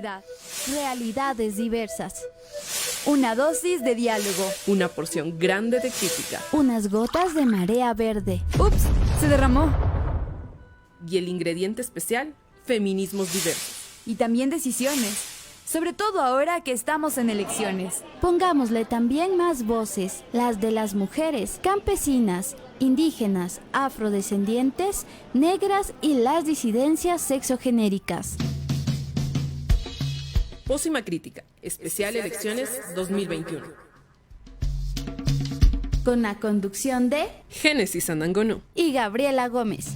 diversidad, realidades diversas. Una dosis de diálogo. Una porción grande de crítica. Unas gotas de marea verde. ¡Ups! Se derramó. Y el ingrediente especial, feminismos diversos. Y también decisiones. Sobre todo ahora que estamos en elecciones. Pongámosle también más voces, las de las mujeres, campesinas, indígenas, afrodescendientes, negras y las disidencias sexogenéricas. Pócima Crítica, especial Elecciones 2021. Con la conducción de Génesis Anangonó y Gabriela Gómez.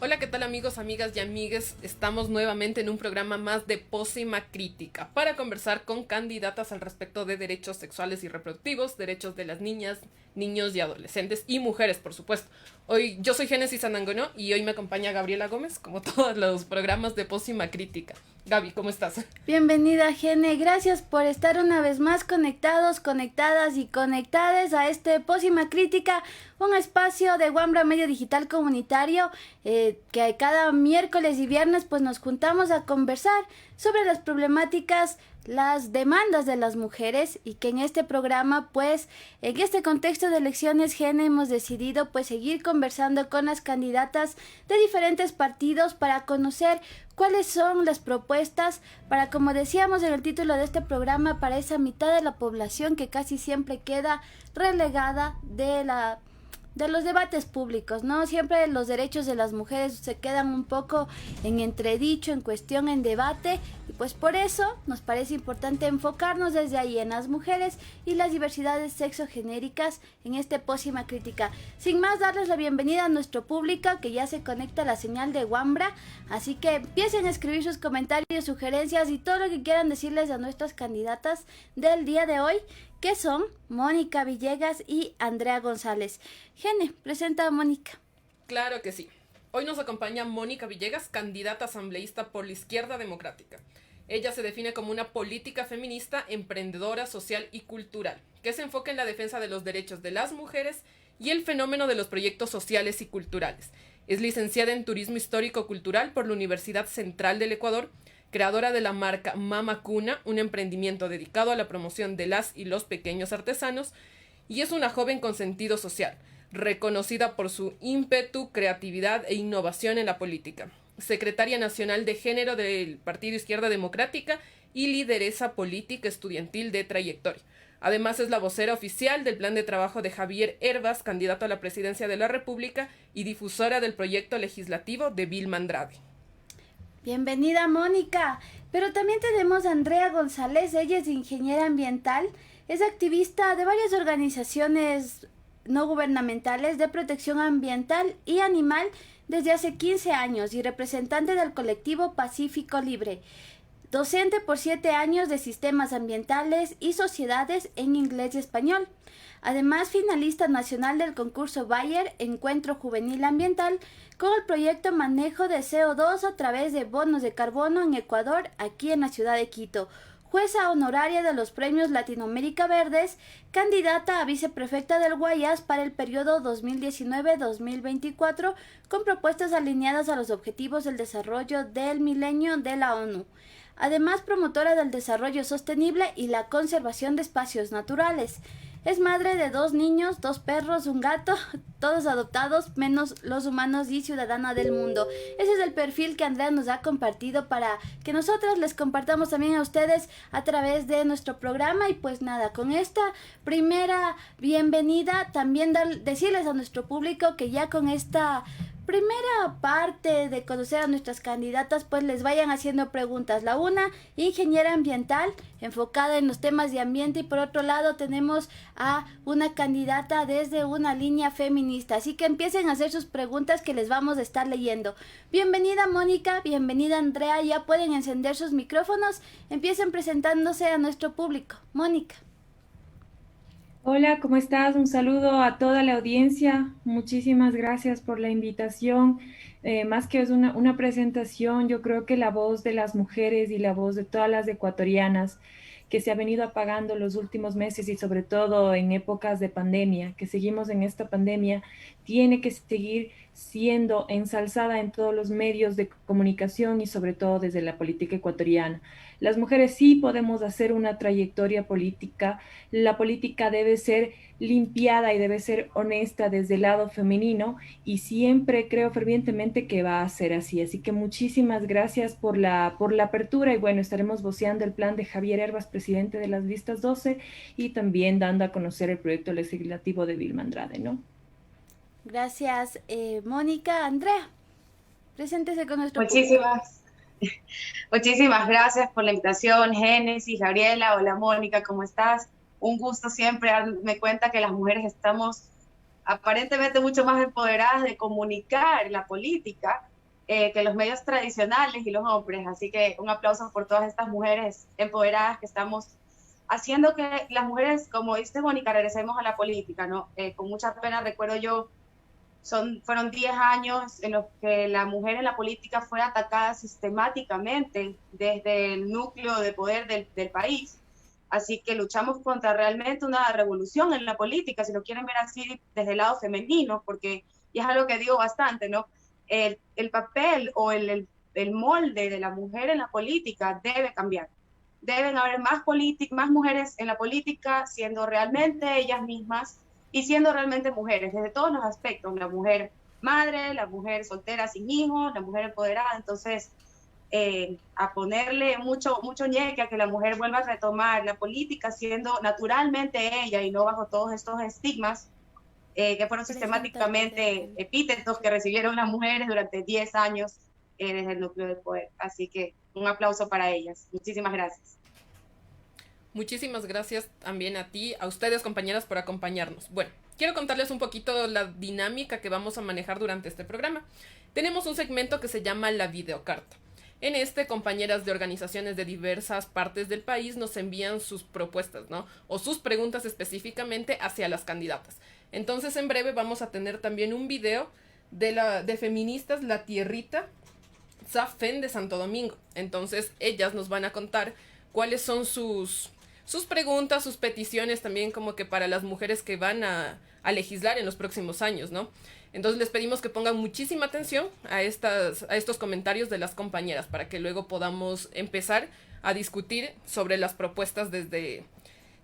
Hola, ¿qué tal amigos, amigas y amigues? Estamos nuevamente en un programa más de Pócima Crítica para conversar con candidatas al respecto de derechos sexuales y reproductivos, derechos de las niñas, niños y adolescentes y mujeres, por supuesto. Hoy yo soy Génesis Anangonó y hoy me acompaña Gabriela Gómez, como todos los programas de Pócima Crítica. Gaby, ¿cómo estás? Bienvenida, Gene. Gracias por estar una vez más conectados, conectadas y conectades a este Pócima Crítica, un espacio de Wambra Medio Digital Comunitario que cada miércoles y viernes pues nos juntamos a conversar sobre las problemáticas, las demandas de las mujeres, y que en este programa pues en este contexto de elecciones, Gene, hemos decidido pues seguir conversando con las candidatas de diferentes partidos para conocer cuáles son las propuestas para, como decíamos en el título de este programa, para esa mitad de la población que casi siempre queda relegada de los debates públicos, ¿no? Siempre los derechos de las mujeres se quedan un poco en entredicho, en cuestión, en debate, y pues por eso nos parece importante enfocarnos desde ahí en las mujeres y las diversidades sexogenéricas en este Pócima Crítica. Sin más, darles la bienvenida a nuestro público que ya se conecta a la señal de Wambra, así que empiecen a escribir sus comentarios, sugerencias y todo lo que quieran decirles a nuestras candidatas del día de hoy, que son Mónica Villegas y Andrea González. Gene, presenta a Mónica. Claro que sí. Hoy nos acompaña Mónica Villegas, candidata asambleísta por la Izquierda Democrática. Ella se define como una política feminista, emprendedora, social y cultural, que se enfoca en la defensa de los derechos de las mujeres y el fenómeno de los proyectos sociales y culturales. Es licenciada en Turismo Histórico-Cultural por la Universidad Central del Ecuador, creadora de la marca Mama Cuna, un emprendimiento dedicado a la promoción de las y los pequeños artesanos, y es una joven con sentido social, reconocida por su ímpetu, creatividad e innovación en la política. Secretaria Nacional de Género del Partido Izquierda Democrática y lideresa política estudiantil de trayectoria. Además es la vocera oficial del plan de trabajo de Javier Hervas, candidato a la presidencia de la República, y difusora del proyecto legislativo de Vilma Andrade. Bienvenida, Mónica. Pero también tenemos a Andrea González. Ella es ingeniera ambiental, es activista de varias organizaciones no gubernamentales de protección ambiental y animal desde hace 15 años y representante del colectivo Pacífico Libre. Docente por 7 años de sistemas ambientales y sociedades en inglés y español. Además, finalista nacional del concurso Bayer Encuentro Juvenil Ambiental con el proyecto Manejo de CO2 a través de bonos de carbono en Ecuador, aquí en la ciudad de Quito. Jueza honoraria de los premios Latinoamérica Verdes, candidata a viceprefecta del Guayas para el periodo 2019-2024 con propuestas alineadas a los objetivos del desarrollo del milenio de la ONU. Además, promotora del desarrollo sostenible y la conservación de espacios naturales. Es madre de 2 niños, 2 perros, un gato, todos adoptados, menos los humanos, y ciudadana del mundo. Ese es el perfil que Andrea nos ha compartido para que nosotros les compartamos también a ustedes a través de nuestro programa. Y pues nada, con esta primera bienvenida, también decirles a nuestro público que ya con esta primera parte de conocer a nuestras candidatas, pues les vayan haciendo preguntas. La una, ingeniera ambiental, enfocada en los temas de ambiente, y por otro lado tenemos a una candidata desde una línea feminista. Así que empiecen a hacer sus preguntas que les vamos a estar leyendo. Bienvenida, Mónica, bienvenida, Andrea. Ya pueden encender sus micrófonos. Empiecen presentándose a nuestro público. Mónica. Hola, ¿cómo estás? Un saludo a toda la audiencia. Muchísimas gracias por la invitación. Más que es una presentación, yo creo que la voz de las mujeres y la voz de todas las ecuatorianas que se ha venido apagando los últimos meses y sobre todo en épocas de pandemia, que seguimos en esta pandemia, tiene que seguir siendo ensalzada en todos los medios de comunicación y sobre todo desde la política ecuatoriana. Las mujeres sí podemos hacer una trayectoria política. La política debe ser limpiada y debe ser honesta desde el lado femenino y siempre creo fervientemente que va a ser así. Así que muchísimas gracias por la apertura y bueno, estaremos voceando el plan de Javier Herbas, presidente de las listas 12 y también dando a conocer el proyecto legislativo de Vilma Andrade, ¿no? Gracias, Mónica. Andrea, preséntese con nuestro público. Muchísimas, muchísimas gracias por la invitación, Génesis, Gabriela, hola Mónica, ¿cómo estás? Un gusto siempre darme cuenta que las mujeres estamos aparentemente mucho más empoderadas de comunicar la política que los medios tradicionales y los hombres, así que un aplauso por todas estas mujeres empoderadas que estamos haciendo que las mujeres, como dice Mónica, regresemos a la política, ¿no? Con mucha pena recuerdo yo fueron 10 años en los que la mujer en la política fue atacada sistemáticamente desde el núcleo de poder del país. Así que luchamos contra realmente una revolución en la política, si lo quieren ver así desde el lado femenino, porque, y es algo que digo bastante, ¿no? El papel o el molde de la mujer en la política debe cambiar. Deben haber más mujeres en la política siendo realmente ellas mismas y siendo realmente mujeres, desde todos los aspectos, la mujer madre, la mujer soltera sin hijos, la mujer empoderada, entonces a ponerle mucho ñeque a que la mujer vuelva a retomar la política siendo naturalmente ella y no bajo todos estos estigmas que fueron sistemáticamente epítetos que recibieron las mujeres durante 10 años desde el núcleo del poder. Así que un aplauso para ellas. Muchísimas gracias. Muchísimas gracias también a ti, a ustedes compañeras por acompañarnos. Bueno, quiero contarles un poquito la dinámica que vamos a manejar durante este programa. Tenemos un segmento que se llama La Videocarta. En este, compañeras de organizaciones de diversas partes del país nos envían sus propuestas, ¿no? O sus preguntas específicamente hacia las candidatas. Entonces, en breve vamos a tener también un video de feministas La Tierrita Safen de Santo Domingo. Entonces, ellas nos van a contar cuáles son sus preguntas, sus peticiones también como que para las mujeres que van a legislar en los próximos años, ¿no? Entonces les pedimos que pongan muchísima atención a estos comentarios de las compañeras para que luego podamos empezar a discutir sobre las propuestas desde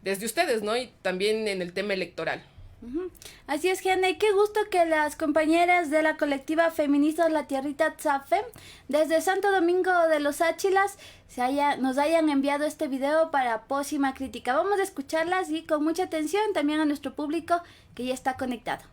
ustedes, ¿no? Y también en el tema electoral. Así es, Gene, qué gusto que las compañeras de la colectiva feminista La Tierrita Tzafem desde Santo Domingo de los Áchilas nos hayan enviado este video para Pósima Crítica. Vamos a escucharlas y con mucha atención también a nuestro público que ya está conectado.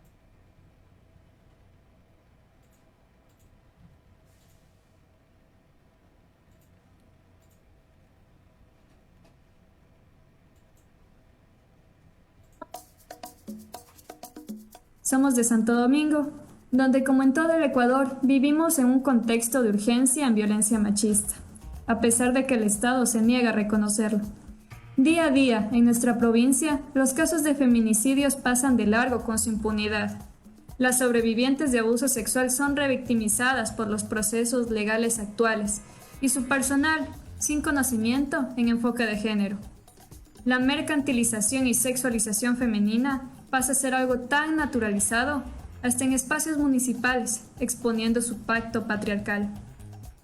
Somos de Santo Domingo, donde como en todo el Ecuador vivimos en un contexto de urgencia en violencia machista, a pesar de que el Estado se niega a reconocerlo. Día a día, en nuestra provincia, los casos de feminicidios pasan de largo con su impunidad. Las sobrevivientes de abuso sexual son revictimizadas por los procesos legales actuales y su personal, sin conocimiento, en enfoque de género. La mercantilización y sexualización femenina pasa a ser algo tan naturalizado, hasta en espacios municipales, exponiendo su pacto patriarcal,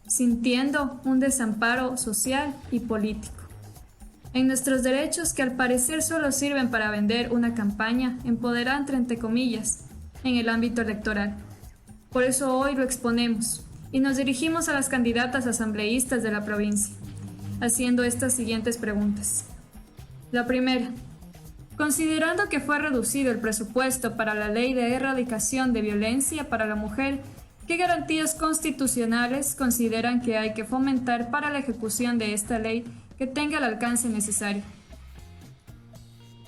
sintiendo un desamparo social y político. En nuestros derechos, que al parecer solo sirven para vender una campaña empoderante, entre comillas, en el ámbito electoral. Por eso hoy lo exponemos y nos dirigimos a las candidatas asambleístas de la provincia, haciendo estas siguientes preguntas. La primera: considerando que fue reducido el presupuesto para la Ley de Erradicación de Violencia para la Mujer, ¿qué garantías constitucionales consideran que hay que fomentar para la ejecución de esta ley que tenga el alcance necesario?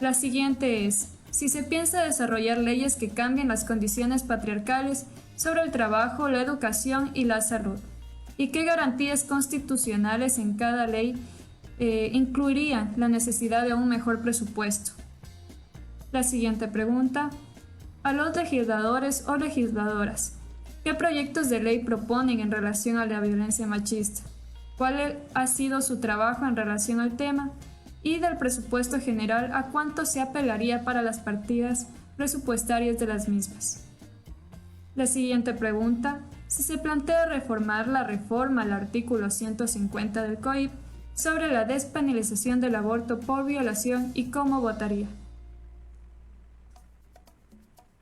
La siguiente es: si se piensa desarrollar leyes que cambien las condiciones patriarcales sobre el trabajo, la educación y la salud, ¿y qué garantías constitucionales en cada ley incluirían la necesidad de un mejor presupuesto? La siguiente pregunta. A los legisladores o legisladoras, ¿qué proyectos de ley proponen en relación a la violencia machista? ¿Cuál ha sido su trabajo en relación al tema? Y del presupuesto general, ¿a cuánto se apelaría para las partidas presupuestarias de las mismas? La siguiente pregunta. Si se plantea reformar la reforma al artículo 150 del COIP sobre la despenalización del aborto por violación y cómo votaría.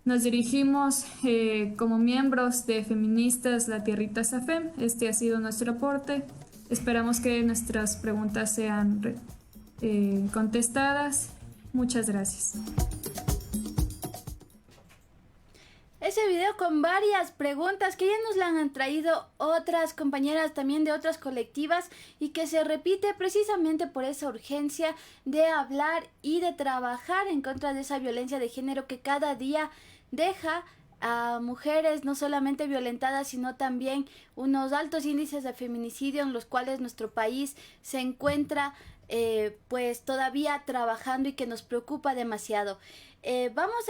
Nos dirigimos como miembros de Feministas La Tierrita SAFEM. Este ha sido nuestro aporte. Esperamos que nuestras preguntas sean contestadas. Muchas gracias. Ese video con varias preguntas que ya nos la han traído otras compañeras también de otras colectivas y que se repite precisamente por esa urgencia de hablar y de trabajar en contra de esa violencia de género que cada día deja a mujeres no solamente violentadas, sino también unos altos índices de feminicidio en los cuales nuestro país se encuentra pues todavía trabajando y que nos preocupa demasiado. Vamos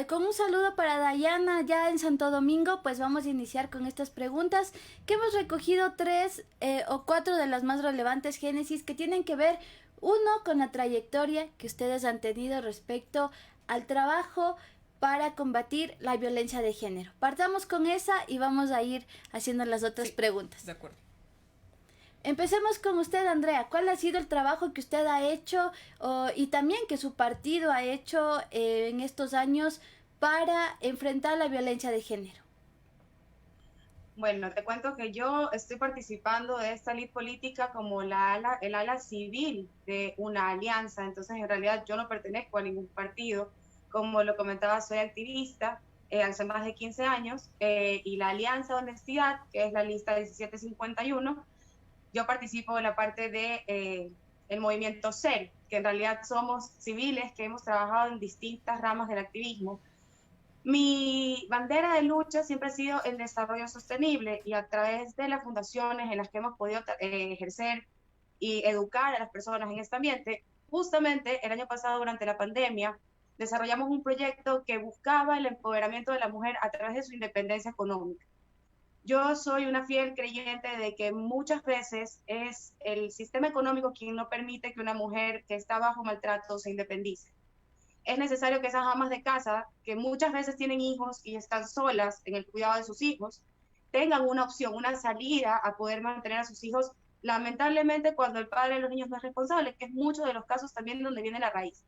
con un saludo para Dayana ya en Santo Domingo, pues vamos a iniciar con estas preguntas que hemos recogido 3 o 4 de las más relevantes, Génesis, que tienen que ver, uno, con la trayectoria que ustedes han tenido respecto al trabajo para combatir la violencia de género. Partamos con esa y vamos a ir haciendo las otras preguntas. De acuerdo. Empecemos con usted, Andrea. ¿Cuál ha sido el trabajo que usted ha hecho y también que su partido ha hecho en estos años para enfrentar la violencia de género? Bueno, te cuento que yo estoy participando de esta lid política como el ala civil de una alianza. Entonces, en realidad, yo no pertenezco a ningún partido. Como lo comentaba, soy activista hace más de 15 años y la Alianza de Honestidad, que es la lista 1751, yo participo en la parte de el movimiento CER, que en realidad somos civiles que hemos trabajado en distintas ramas del activismo. Mi bandera de lucha siempre ha sido el desarrollo sostenible y a través de las fundaciones en las que hemos podido ejercer y educar a las personas en este ambiente, justamente el año pasado durante la pandemia desarrollamos un proyecto que buscaba el empoderamiento de la mujer a través de su independencia económica. Yo soy una fiel creyente de que muchas veces es el sistema económico quien no permite que una mujer que está bajo maltrato se independice. Es necesario que esas amas de casa, que muchas veces tienen hijos y están solas en el cuidado de sus hijos, tengan una opción, una salida a poder mantener a sus hijos, lamentablemente cuando el padre de los niños no es responsable, que es muchos de los casos también donde viene la raíz.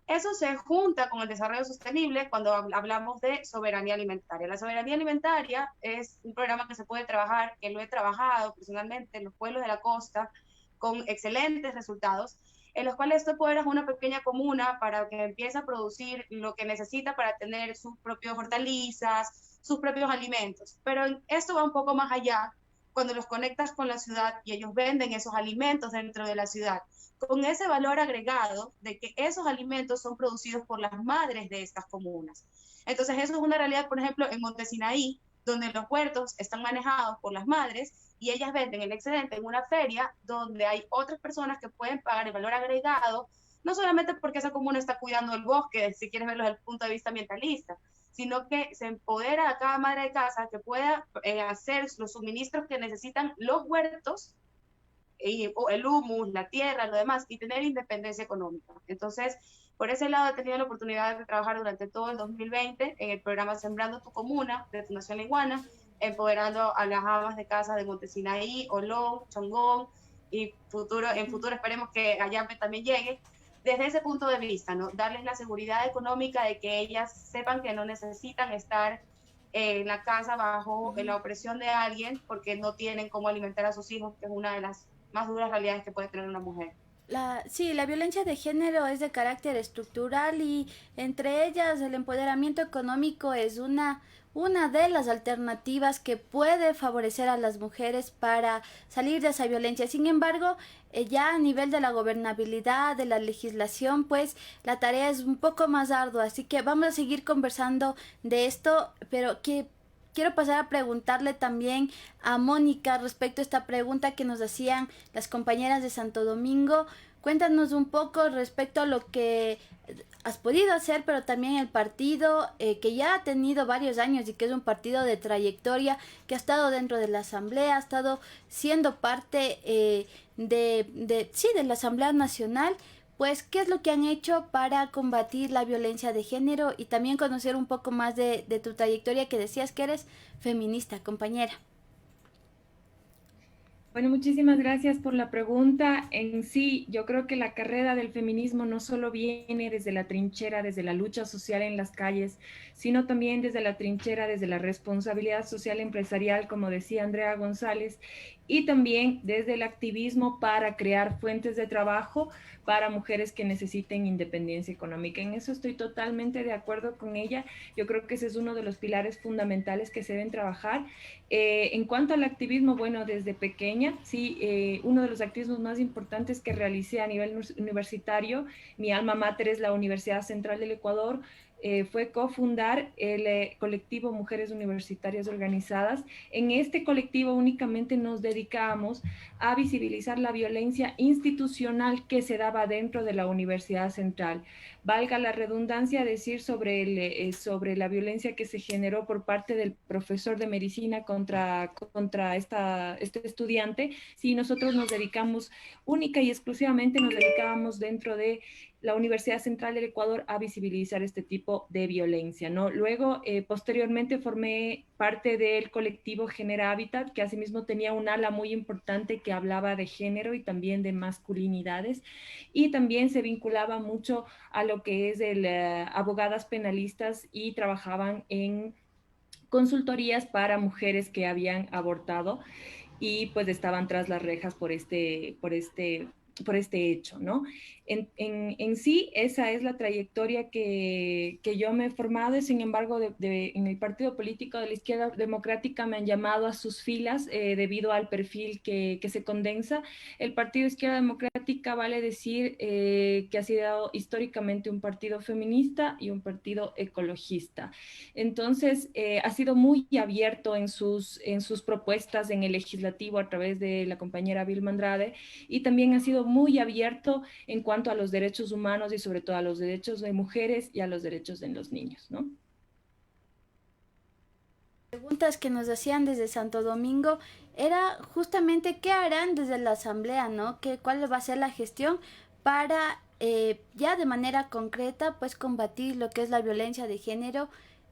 Eso se junta con el desarrollo sostenible cuando hablamos de soberanía alimentaria. La soberanía alimentaria es un programa que se puede trabajar, que lo he trabajado personalmente en los pueblos de la costa, con excelentes resultados, en los cuales tú puedes una pequeña comuna para que empiece a producir lo que necesita para tener sus propias hortalizas, sus propios alimentos. Pero esto va un poco más allá cuando los conectas con la ciudad y ellos venden esos alimentos dentro de la ciudad, con ese valor agregado de que esos alimentos son producidos por las madres de estas comunas. Entonces eso es una realidad, por ejemplo, en Montesinaí, donde los huertos están manejados por las madres y ellas venden el excedente en una feria donde hay otras personas que pueden pagar el valor agregado, no solamente porque esa comuna está cuidando el bosque, si quieres verlo desde el punto de vista ambientalista, sino que se empodera a cada madre de casa que pueda hacer los suministros que necesitan los huertos, el humus, la tierra, lo demás, y tener independencia económica. Entonces, por ese lado he tenido la oportunidad de trabajar durante todo el 2020 en el programa Sembrando tu Comuna de Fundación La Iguana, empoderando a las amas de casa de Montesinaí, Olón, Chongón, y en futuro esperemos que allá también llegue. Desde ese punto de vista, ¿no? Darles la seguridad económica de que ellas sepan que no necesitan estar en la casa bajo la opresión de alguien porque no tienen cómo alimentar a sus hijos, que es una de las más duras realidades que puede tener una mujer. Sí, la violencia de género es de carácter estructural y entre ellas el empoderamiento económico es una de las alternativas que puede favorecer a las mujeres para salir de esa violencia. Sin embargo, ya a nivel de la gobernabilidad, de la legislación, pues la tarea es un poco más ardua. Así que vamos a seguir conversando de esto, pero que quiero pasar a preguntarle también a Mónica respecto a esta pregunta que nos hacían las compañeras de Santo Domingo. Cuéntanos un poco respecto a lo que has podido hacer, pero también el partido que ya ha tenido varios años y que es un partido de trayectoria, que ha estado dentro de la Asamblea, ha estado siendo parte de la Asamblea Nacional. Pues, ¿qué es lo que han hecho para combatir la violencia de género? Y también conocer un poco más de tu trayectoria, que decías que eres feminista, compañera. Bueno, muchísimas gracias por la pregunta. En sí, yo creo que la carrera del feminismo no solo viene desde la trinchera, desde la lucha social en las calles, sino también desde la trinchera, desde la responsabilidad social empresarial, como decía Andrea González, y también desde el activismo para crear fuentes de trabajo para mujeres que necesiten independencia económica. En eso estoy totalmente de acuerdo con ella. Yo creo que ese es uno de los pilares fundamentales que se deben trabajar. En cuanto al activismo, bueno, desde pequeña, sí, uno de los activismos más importantes que realicé a nivel universitario, mi alma mater es la Universidad Central del Ecuador, fue cofundar el colectivo Mujeres Universitarias Organizadas. En este colectivo únicamente nos dedicábamos a visibilizar la violencia institucional que se daba dentro de la Universidad Central. Valga la redundancia decir sobre la violencia que se generó por parte del profesor de medicina contra este estudiante. Sí, nosotros nos dedicamos única y exclusivamente, nos dedicábamos dentro de la Universidad Central del Ecuador a visibilizar este tipo de violencia, ¿no? Luego, posteriormente formé parte del colectivo Genera Hábitat, que asimismo tenía un ala muy importante que hablaba de género y también de masculinidades, y también se vinculaba mucho a lo que es abogadas penalistas y trabajaban en consultorías para mujeres que habían abortado y pues estaban tras las rejas por este hecho, ¿no? En sí, esa es la trayectoria que yo me he formado, y sin embargo, en el partido político de la izquierda democrática me han llamado a sus filas debido al perfil que se condensa. El partido de izquierda democrática vale decir que ha sido históricamente un partido feminista y un partido ecologista. Entonces, ha sido muy abierto en sus propuestas en el legislativo a través de la compañera Vilma Andrade, y también ha sido muy abierto en cuanto a los derechos humanos y sobre todo a los derechos de mujeres y a los derechos de los niños, ¿no? Preguntas que nos hacían desde Santo Domingo era justamente qué harán desde la Asamblea, ¿no? ¿Cuál va a ser la gestión para ya de manera concreta pues combatir lo que es la violencia de género?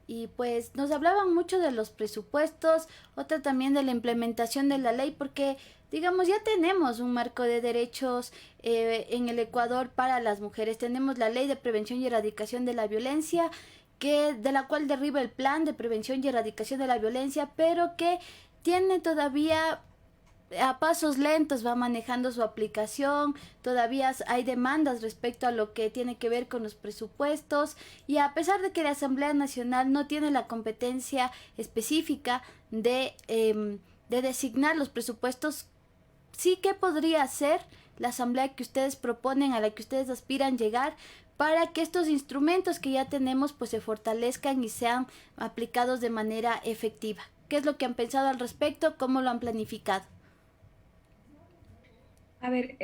Y pues nos hablaban mucho de los presupuestos, otra también de la implementación de la ley, porque digamos ya tenemos un marco de derechos en el Ecuador para las mujeres. Tenemos la Ley de Prevención y Erradicación de la Violencia, de la cual derriba el Plan de Prevención y Erradicación de la Violencia, pero que tiene todavía a pasos lentos, va manejando su aplicación, todavía hay demandas respecto a lo que tiene que ver con los presupuestos, y a pesar de que la Asamblea Nacional no tiene la competencia específica de designar los presupuestos, sí que podría hacer la Asamblea que ustedes proponen, a la que ustedes aspiran llegar, para que estos instrumentos que ya tenemos pues se fortalezcan y sean aplicados de manera efectiva. ¿Qué es lo que han pensado al respecto? ¿Cómo lo han planificado? A ver,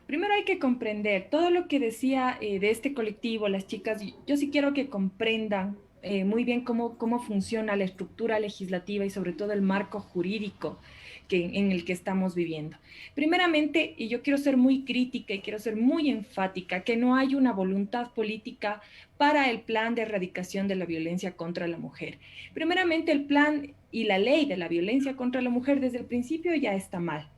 primero hay que comprender todo lo que decía de este colectivo, las chicas. Yo sí quiero que comprendan muy bien cómo funciona la estructura legislativa y sobre todo el marco jurídico en el que estamos viviendo. Primeramente, y yo quiero ser muy crítica y quiero ser muy enfática, que no hay una voluntad política para el plan de erradicación de la violencia contra la mujer. Primeramente, el plan y la ley de la violencia contra la mujer desde el principio ya está mal.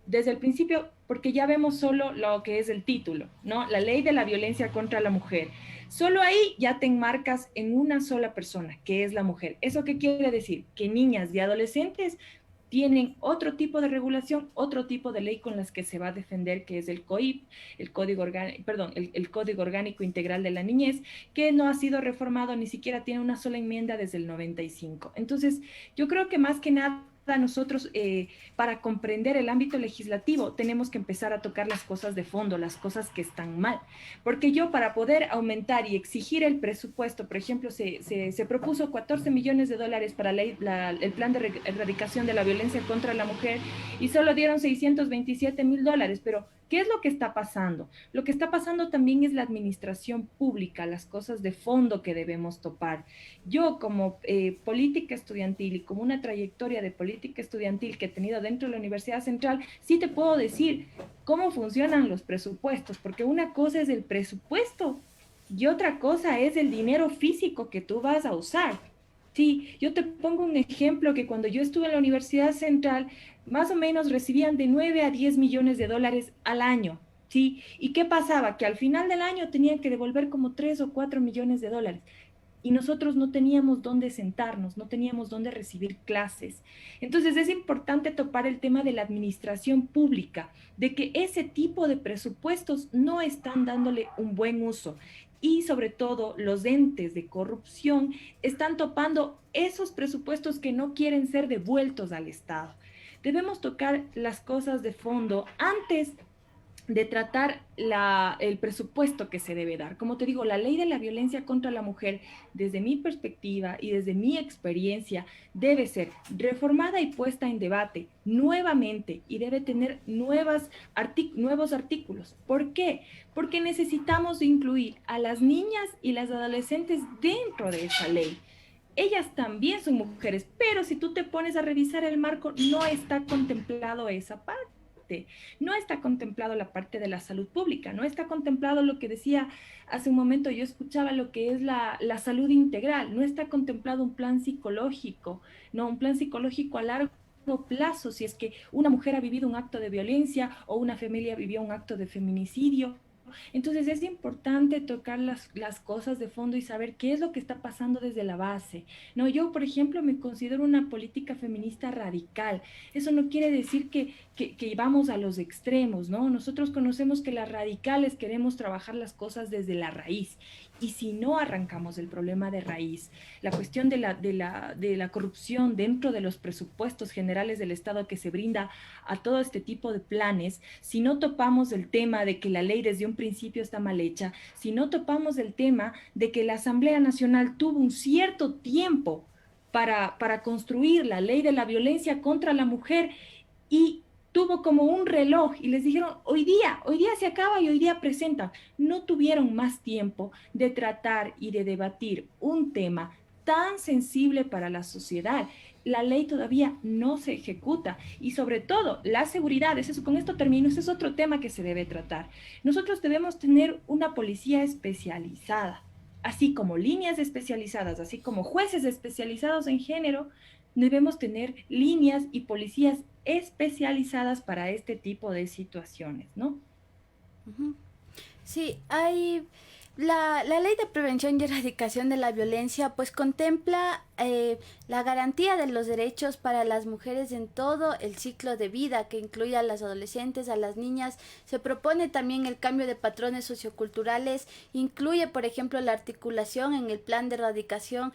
Desde el principio, porque ya vemos solo lo que es el título, ¿no? La ley de la violencia contra la mujer. Solo ahí ya te enmarcas en una sola persona, que es la mujer. ¿Eso qué quiere decir? Que niñas y adolescentes tienen otro tipo de regulación, otro tipo de ley con las que se va a defender, que es el COIP, el Código Orgánico Integral de la Niñez, que no ha sido reformado, ni siquiera tiene una sola enmienda desde el 95. Entonces, yo creo que más que nada nosotros, para comprender el ámbito legislativo, tenemos que empezar a tocar las cosas de fondo, las cosas que están mal. Porque yo, para poder aumentar y exigir el presupuesto, por ejemplo, se propuso 14 millones de dólares para el plan de erradicación de la violencia contra la mujer y solo dieron 627 mil dólares, pero ¿qué es lo que está pasando? Lo que está pasando también es la administración pública, las cosas de fondo que debemos topar. Yo como política estudiantil y como una trayectoria de política estudiantil que he tenido dentro de la Universidad Central, sí te puedo decir cómo funcionan los presupuestos, porque una cosa es el presupuesto y otra cosa es el dinero físico que tú vas a usar. Sí, yo te pongo un ejemplo que cuando yo estuve en la Universidad Central, más o menos recibían de 9 a 10 millones de dólares al año, ¿sí? ¿Y qué pasaba? Que al final del año tenían que devolver como 3 o 4 millones de dólares. Y nosotros no teníamos dónde sentarnos, no teníamos dónde recibir clases. Entonces es importante topar el tema de la administración pública, de que ese tipo de presupuestos no están dándole un buen uso. Y sobre todo los entes de corrupción están topando esos presupuestos que no quieren ser devueltos al Estado. Debemos tocar las cosas de fondo antes de tratar el presupuesto que se debe dar. Como te digo, la ley de la violencia contra la mujer, desde mi perspectiva y desde mi experiencia, debe ser reformada y puesta en debate nuevamente y debe tener nuevos artículos. ¿Por qué? Porque necesitamos incluir a las niñas y las adolescentes dentro de esa ley. Ellas también son mujeres, pero si tú te pones a revisar el marco, no está contemplado esa parte. No está contemplado la parte de la salud pública, no está contemplado lo que decía hace un momento, yo escuchaba lo que es la salud integral, no está contemplado un plan psicológico, no, un plan psicológico a largo plazo, si es que una mujer ha vivido un acto de violencia o una familia vivió un acto de feminicidio. Entonces es importante tocar las cosas de fondo y saber qué es lo que está pasando desde la base. No, yo, por ejemplo, me considero una política feminista radical. Eso no quiere decir que vamos a los extremos, ¿no? Nosotros conocemos que las radicales queremos trabajar las cosas desde la raíz. Y si no arrancamos el problema de raíz, la cuestión de la corrupción dentro de los presupuestos generales del Estado que se brinda a todo este tipo de planes, si no topamos el tema de que la ley desde un principio está mal hecha, si no topamos el tema de que la Asamblea Nacional tuvo un cierto tiempo para construir la ley de la violencia contra la mujer y tuvo como un reloj y les dijeron, hoy día se acaba y hoy día presenta. No tuvieron más tiempo de tratar y de debatir un tema tan sensible para la sociedad. La ley todavía no se ejecuta y sobre todo la seguridad, con esto termino, ese es otro tema que se debe tratar. Nosotros debemos tener una policía especializada, así como líneas especializadas, así como jueces especializados en género, debemos tener líneas y policías especializadas para este tipo de situaciones, ¿no? Sí, hay la ley de prevención y erradicación de la violencia pues contempla la garantía de los derechos para las mujeres en todo el ciclo de vida, que incluye a las adolescentes, a las niñas. Se propone también el cambio de patrones socioculturales, incluye por ejemplo la articulación en el plan de erradicación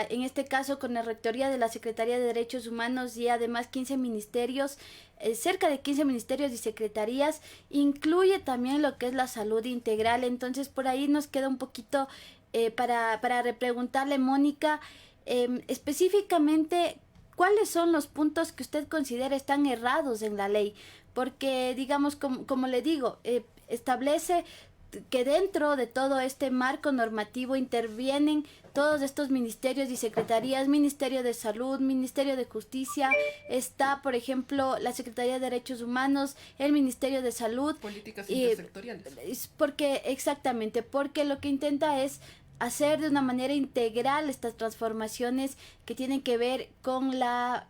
en este caso con la rectoría de la Secretaría de Derechos Humanos y además 15 ministerios, cerca de 15 ministerios y secretarías. Incluye también lo que es la salud integral. Entonces por ahí nos queda un poquito para repreguntarle, Mónica, específicamente, ¿cuáles son los puntos que usted considera están errados en la ley? Porque, digamos, como le digo, establece que dentro de todo este marco normativo intervienen todos estos ministerios y secretarías, Ministerio de Salud, Ministerio de Justicia, está, por ejemplo, la Secretaría de Derechos Humanos, el Ministerio de Salud. Políticas intersectoriales. Exactamente, porque lo que intenta es hacer de una manera integral estas transformaciones que tienen que ver con la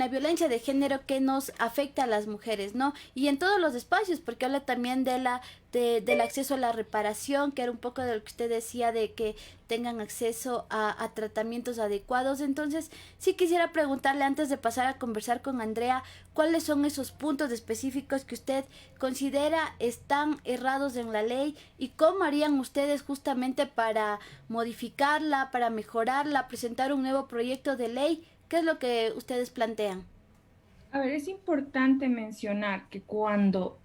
violencia de género que nos afecta a las mujeres, ¿no? Y en todos los espacios, porque habla también del acceso a la reparación, que era un poco de lo que usted decía, de que tengan acceso a tratamientos adecuados. Entonces, sí quisiera preguntarle, antes de pasar a conversar con Andrea, ¿cuáles son esos puntos específicos que usted considera están errados en la ley y cómo harían ustedes justamente para modificarla, para mejorarla, presentar un nuevo proyecto de ley ¿Qué es lo que ustedes plantean? A ver, es importante mencionar que cuando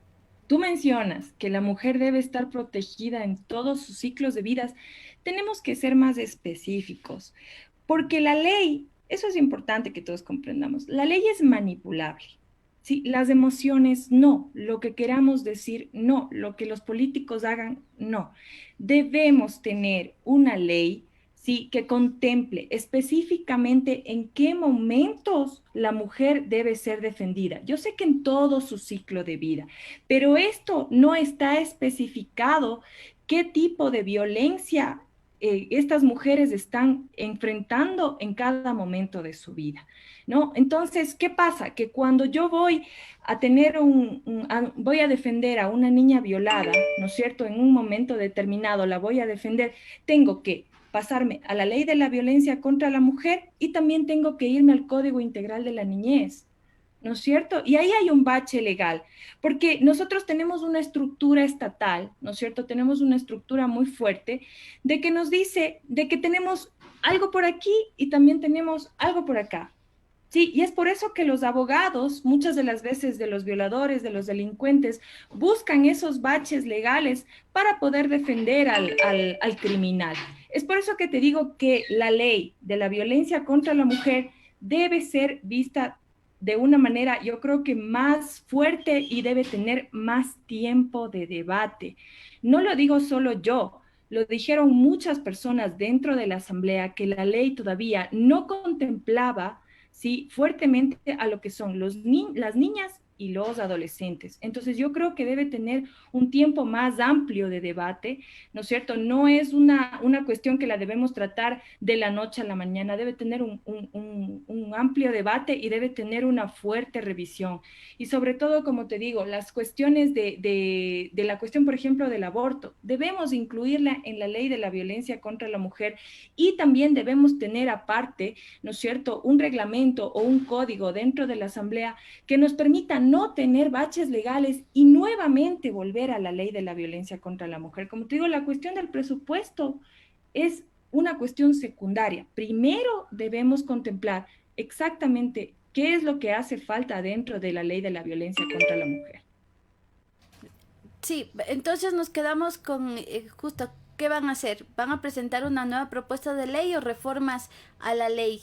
tú mencionas que la mujer debe estar protegida en todos sus ciclos de vidas, tenemos que ser más específicos, porque la ley, eso es importante que todos comprendamos, la ley es manipulable. Sí, las emociones no, lo que queramos decir no, lo que los políticos hagan no. Debemos tener una ley, sí, que contemple específicamente en qué momentos la mujer debe ser defendida. Yo sé que en todo su ciclo de vida, pero esto no está especificado qué tipo de violencia estas mujeres están enfrentando en cada momento de su vida, ¿no? Entonces, ¿qué pasa? Que cuando yo voy a tener voy a defender a una niña violada, ¿no es cierto? En un momento determinado la voy a defender, tengo que pasarme a la ley de la violencia contra la mujer y también tengo que irme al Código Integral de la Niñez, ¿no es cierto? Y ahí hay un bache legal, porque nosotros tenemos una estructura estatal, ¿no es cierto? Tenemos una estructura muy fuerte de que nos dice de que tenemos algo por aquí y también tenemos algo por acá. Sí, y es por eso que los abogados, muchas de las veces de los violadores, de los delincuentes, buscan esos baches legales para poder defender al criminal. Es por eso que te digo que la ley de la violencia contra la mujer debe ser vista de una manera, yo creo que más fuerte y debe tener más tiempo de debate. No lo digo solo yo, lo dijeron muchas personas dentro de la Asamblea que la ley todavía no contemplaba, ¿sí?, fuertemente a lo que son las niñas y los adolescentes. Entonces yo creo que debe tener un tiempo más amplio de debate, ¿no es cierto? No es una cuestión que la debemos tratar de la noche a la mañana, debe tener un amplio debate y debe tener una fuerte revisión. Y sobre todo, como te digo, las cuestiones de la cuestión, por ejemplo, del aborto, debemos incluirla en la ley de la violencia contra la mujer y también debemos tener aparte, ¿no es cierto?, un reglamento o un código dentro de la Asamblea que nos permita no tener baches legales y nuevamente volver a la ley de la violencia contra la mujer. Como te digo, la cuestión del presupuesto es una cuestión secundaria. Primero debemos contemplar exactamente qué es lo que hace falta dentro de la ley de la violencia contra la mujer. Sí, entonces nos quedamos con justo, ¿qué van a hacer? ¿Van a presentar una nueva propuesta de ley o reformas a la ley?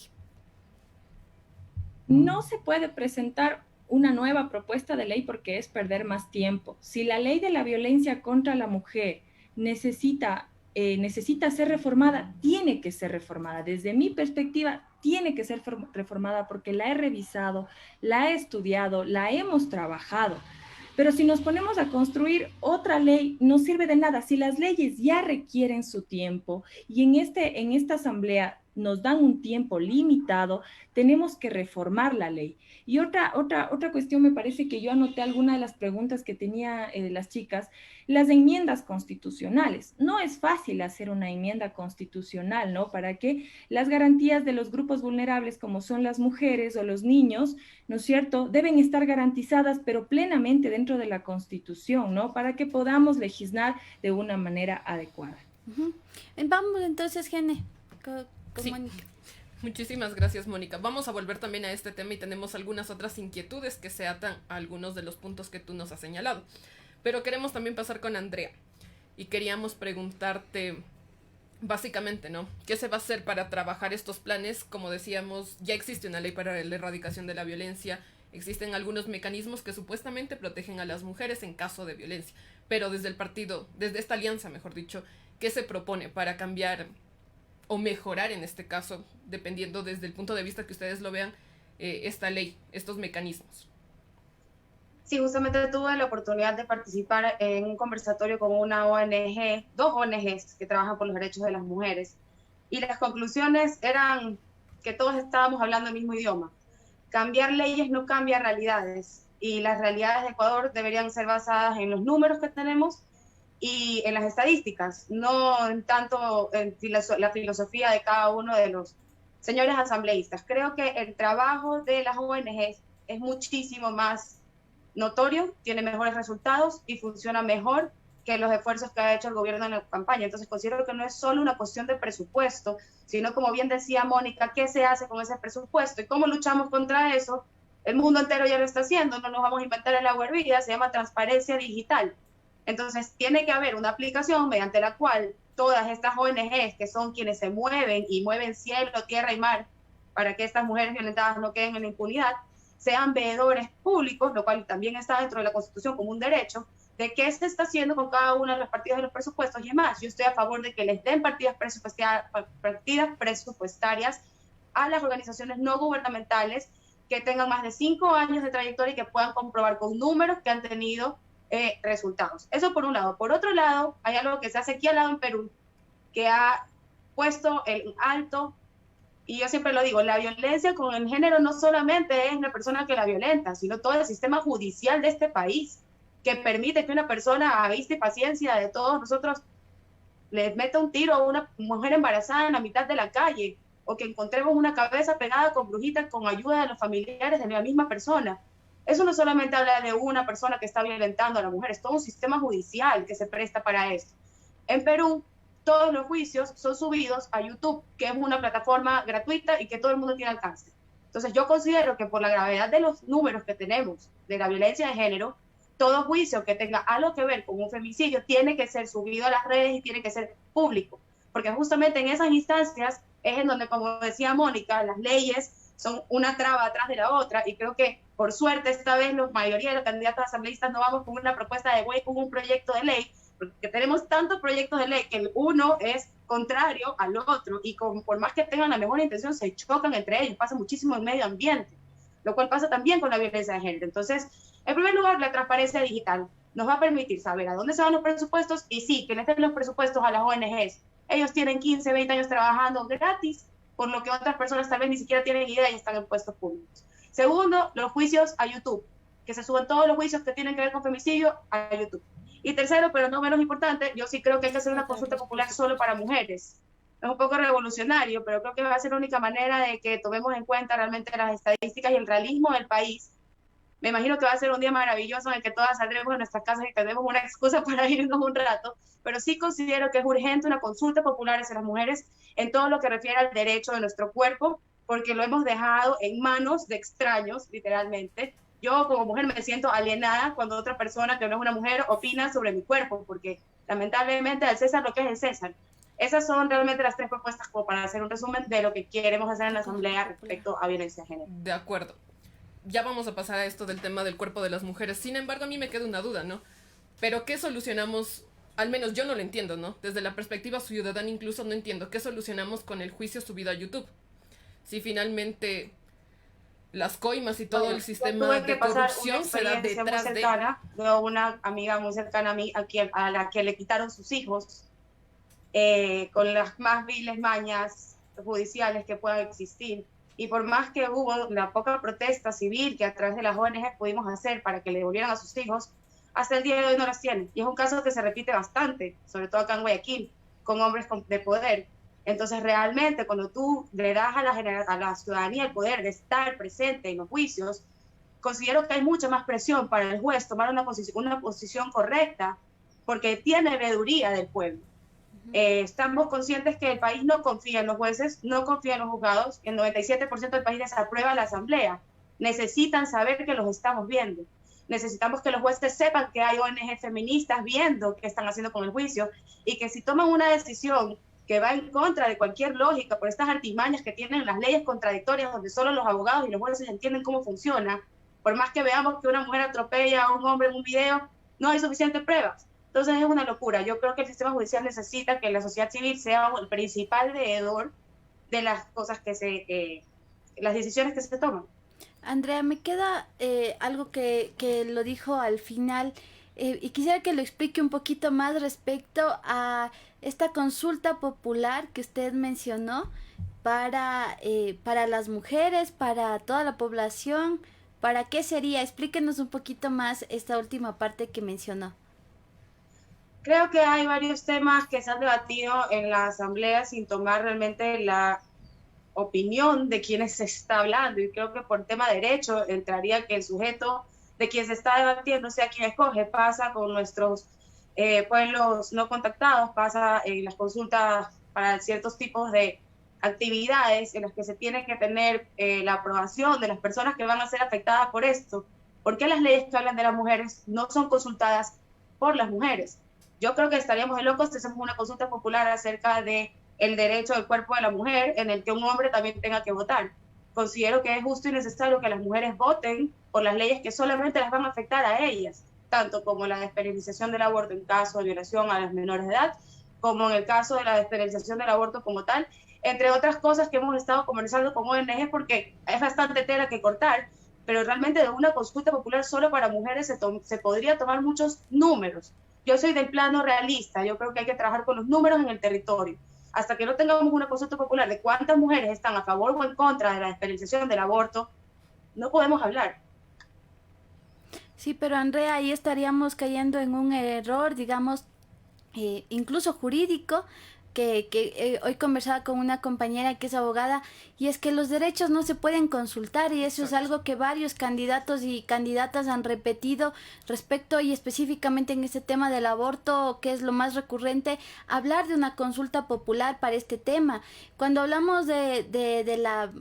No se puede presentar una nueva propuesta de ley porque es perder más tiempo. Si la ley de la violencia contra la mujer necesita ser reformada, tiene que ser reformada. Desde mi perspectiva, tiene que ser reformada porque la he revisado, la he estudiado, la hemos trabajado. Pero si nos ponemos a construir otra ley, no sirve de nada. Si las leyes ya requieren su tiempo y en esta asamblea nos dan un tiempo limitado, tenemos que reformar la ley. Y otra cuestión, me parece que yo anoté alguna de las preguntas que tenía las chicas, las enmiendas constitucionales. No es fácil hacer una enmienda constitucional, ¿no? Para que las garantías de los grupos vulnerables, como son las mujeres o los niños, ¿no es cierto?, deben estar garantizadas, pero plenamente dentro de la Constitución, ¿no? Para que podamos legislar de una manera adecuada. Uh-huh. Vamos entonces, Gene, con sí. Mónica. Muchísimas gracias, Mónica. Vamos a volver también a este tema y tenemos algunas otras inquietudes que se atan a algunos de los puntos que tú nos has señalado. Pero queremos también pasar con Andrea y queríamos preguntarte básicamente, ¿no?, ¿qué se va a hacer para trabajar estos planes? Como decíamos, ya existe una ley para la erradicación de la violencia, existen algunos mecanismos que supuestamente protegen a las mujeres en caso de violencia, pero desde el partido, desde esta alianza, mejor dicho, ¿qué se propone para cambiar o mejorar en este caso, dependiendo desde el punto de vista que ustedes lo vean, esta ley, estos mecanismos? Sí, justamente tuve la oportunidad de participar en un conversatorio con una ONG, dos ONGs que trabajan por los derechos de las mujeres, y las conclusiones eran que todos estábamos hablando el mismo idioma. Cambiar leyes no cambia realidades, y las realidades de Ecuador deberían ser basadas en los números que tenemos y en las estadísticas, no en tanto en la filosofía de cada uno de los señores asambleístas. Creo que el trabajo de las ONGs es muchísimo más notorio, tiene mejores resultados y funciona mejor que los esfuerzos que ha hecho el gobierno en la campaña. Entonces considero que no es solo una cuestión de presupuesto, sino como bien decía Mónica, ¿qué se hace con ese presupuesto y cómo luchamos contra eso? El mundo entero ya lo está haciendo, no nos vamos a inventar el agua hervida, se llama transparencia digital. Entonces tiene que haber una aplicación mediante la cual todas estas ONGs, que son quienes se mueven y mueven cielo, tierra y mar para que estas mujeres violentadas no queden en la impunidad, sean veedores públicos, lo cual también está dentro de la Constitución como un derecho, de qué se está haciendo con cada una de las partidas de los presupuestos. Y además, yo estoy a favor de que les den partidas presupuestarias a las organizaciones no gubernamentales que tengan más de 5 años de trayectoria y que puedan comprobar con números que han tenido resultados. Eso por un lado. Por otro lado, hay algo que se hace aquí al lado en Perú, que ha puesto en alto, y yo siempre lo digo, la violencia con el género no solamente es la persona que la violenta, sino todo el sistema judicial de este país, que permite que una persona a vista y paciencia de todos nosotros les meta un tiro a una mujer embarazada en la mitad de la calle, o que encontremos una cabeza pegada con brujitas con ayuda de los familiares de la misma persona. Eso no solamente habla de una persona que está violentando a la mujer, es todo un sistema judicial que se presta para esto. En Perú, todos los juicios son subidos a YouTube, que es una plataforma gratuita y que todo el mundo tiene alcance. Entonces yo considero que por la gravedad de los números que tenemos de la violencia de género, todo juicio que tenga algo que ver con un femicidio tiene que ser subido a las redes y tiene que ser público, porque justamente en esas instancias es en donde, como decía Mónica, las leyes son una traba atrás de la otra, y creo que por suerte esta vez la mayoría de los candidatos asambleístas no vamos con una propuesta de ley, con un proyecto de ley, porque tenemos tantos proyectos de ley que el uno es contrario al otro, y por más que tengan la mejor intención se chocan entre ellos, pasa muchísimo en medio ambiente, lo cual pasa también con la violencia de género. Entonces, en primer lugar, la transparencia digital nos va a permitir saber a dónde se van los presupuestos, y sí, que le estén los presupuestos a las ONGs. Ellos tienen 15, 20 años trabajando gratis, por lo que otras personas tal vez ni siquiera tienen idea y están en puestos públicos. Segundo, los juicios a YouTube, que se suben todos los juicios que tienen que ver con femicidio a YouTube. Y tercero, pero no menos importante, yo sí creo que hay que hacer una consulta popular solo para mujeres. Es un poco revolucionario, pero creo que va a ser la única manera de que tomemos en cuenta realmente las estadísticas y el realismo del país. Me imagino que va a ser un día maravilloso en el que todas saldremos de nuestras casas y tenemos una excusa para irnos un rato, pero sí considero que es urgente una consulta popular hacia las mujeres en todo lo que refiere al derecho de nuestro cuerpo, porque lo hemos dejado en manos de extraños, literalmente. Yo como mujer me siento alienada cuando otra persona que no es una mujer opina sobre mi cuerpo, porque lamentablemente al César lo que es el César. Esas son realmente las 3 propuestas como para hacer un resumen de lo que queremos hacer en la Asamblea respecto a violencia de género. De acuerdo. Ya vamos a pasar a esto del tema del cuerpo de las mujeres. Sin embargo, a mí me queda una duda, ¿no? Pero ¿qué solucionamos? Al menos yo no lo entiendo, ¿no? Desde la perspectiva ciudadana incluso no entiendo. ¿Qué solucionamos con el juicio subido a YouTube? Si finalmente las coimas y todo el sistema de corrupción se da detrás de una amiga muy cercana a mí, a la que le quitaron sus hijos, con las más viles mañas judiciales que puedan existir. Y por más que hubo la poca protesta civil que a través de las ONG pudimos hacer para que le devolvieran a sus hijos, hasta el día de hoy no las tienen. Y es un caso que se repite bastante, sobre todo acá en Guayaquil, con hombres de poder. Entonces, realmente, cuando tú le das a la ciudadanía el poder de estar presente en los juicios, considero que hay mucha más presión para el juez tomar una posición correcta, porque tiene veeduría del pueblo. Estamos conscientes que el país no confía en los jueces, no confía en los juzgados, el 97% del país desaprueba la asamblea. Necesitan saber que los estamos viendo. Necesitamos que los jueces sepan que hay ONG feministas viendo qué están haciendo con el juicio, y que si toman una decisión que va en contra de cualquier lógica por estas artimañas que tienen las leyes contradictorias, donde solo los abogados y los jueces entienden cómo funciona, por más que veamos que una mujer atropella a un hombre en un video, no hay suficientes pruebas. Entonces es una locura. Yo creo que el sistema judicial necesita que la sociedad civil sea el principal veedor de las cosas las decisiones que se toman. Andrea, me queda algo que lo dijo al final, y quisiera que lo explique un poquito más respecto a esta consulta popular que usted mencionó para las mujeres, para toda la población. ¿Para qué sería? Explíquenos un poquito más esta última parte que mencionó. Creo que hay varios temas que se han debatido en la asamblea sin tomar realmente la opinión de quienes se está hablando, y creo que por tema de derecho entraría que el sujeto de quien se está debatiendo sea quien escoge. Pasa con nuestros pueblos no contactados, pasa en las consultas para ciertos tipos de actividades en las que se tiene que tener la aprobación de las personas que van a ser afectadas por esto. ¿Por qué las leyes que hablan de las mujeres no son consultadas por las mujeres? Yo creo que estaríamos de locos si hacemos una consulta popular acerca de el derecho del cuerpo de la mujer en el que un hombre también tenga que votar. Considero que es justo y necesario que las mujeres voten por las leyes que solamente las van a afectar a ellas, tanto como la despenalización del aborto en caso de violación a las menores de edad, como en el caso de la despenalización del aborto como tal, entre otras cosas que hemos estado conversando con ONG, porque es bastante tela que cortar, pero realmente de una consulta popular solo para mujeres se podría tomar muchos números. Yo soy del plano realista, yo creo que hay que trabajar con los números en el territorio. Hasta que no tengamos una consulta popular de cuántas mujeres están a favor o en contra de la despenalización del aborto, no podemos hablar. Sí, pero Andrea, ahí estaríamos cayendo en un error, digamos, incluso jurídico, que hoy conversaba con una compañera que es abogada, y es que los derechos no se pueden consultar, y eso es algo que varios candidatos y candidatas han repetido respecto, y específicamente en este tema del aborto, que es lo más recurrente, hablar de una consulta popular para este tema. Cuando hablamos de la...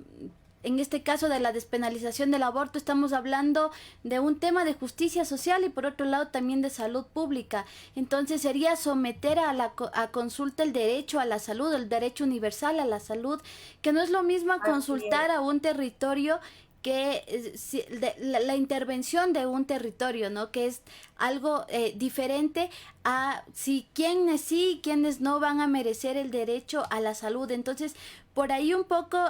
En este caso de la despenalización del aborto, estamos hablando de un tema de justicia social y por otro lado también de salud pública. Entonces sería someter a consulta el derecho a la salud, el derecho universal a la salud, que no es lo mismo consultar a un territorio que la intervención de un territorio, ¿no? Que es algo diferente a si quienes sí y quienes no van a merecer el derecho a la salud. Entonces, por ahí un poco...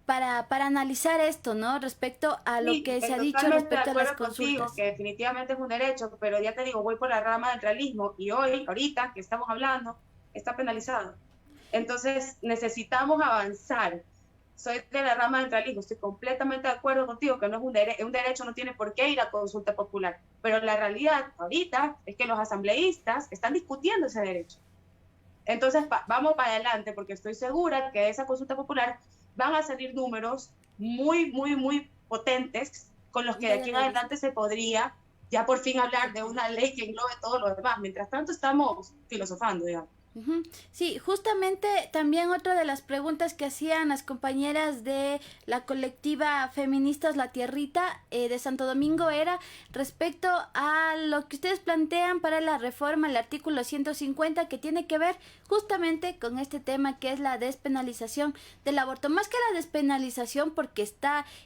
para analizar esto, ¿no? Respecto a lo que se ha dicho respecto a las consultas. Que definitivamente es un derecho, pero ya te digo, voy por la rama del realismo y hoy, ahorita que estamos hablando, está penalizado. Entonces necesitamos avanzar. Soy de la rama del realismo, estoy completamente de acuerdo contigo que no es un derecho, no tiene por qué ir a consulta popular, pero la realidad ahorita es que los asambleístas están discutiendo ese derecho. Entonces vamos para adelante porque estoy segura que de esa consulta popular van a salir números muy, muy, muy potentes con los que de aquí en adelante se podría ya por fin hablar de una ley que englobe todo lo demás. Mientras tanto estamos filosofando, digamos. Sí, justamente también otra de las preguntas que hacían las compañeras de la colectiva Feministas La Tierrita de Santo Domingo era respecto a lo que ustedes plantean para la reforma al artículo 150, que tiene que ver justamente con este tema que es la despenalización del aborto. Más que la despenalización, porque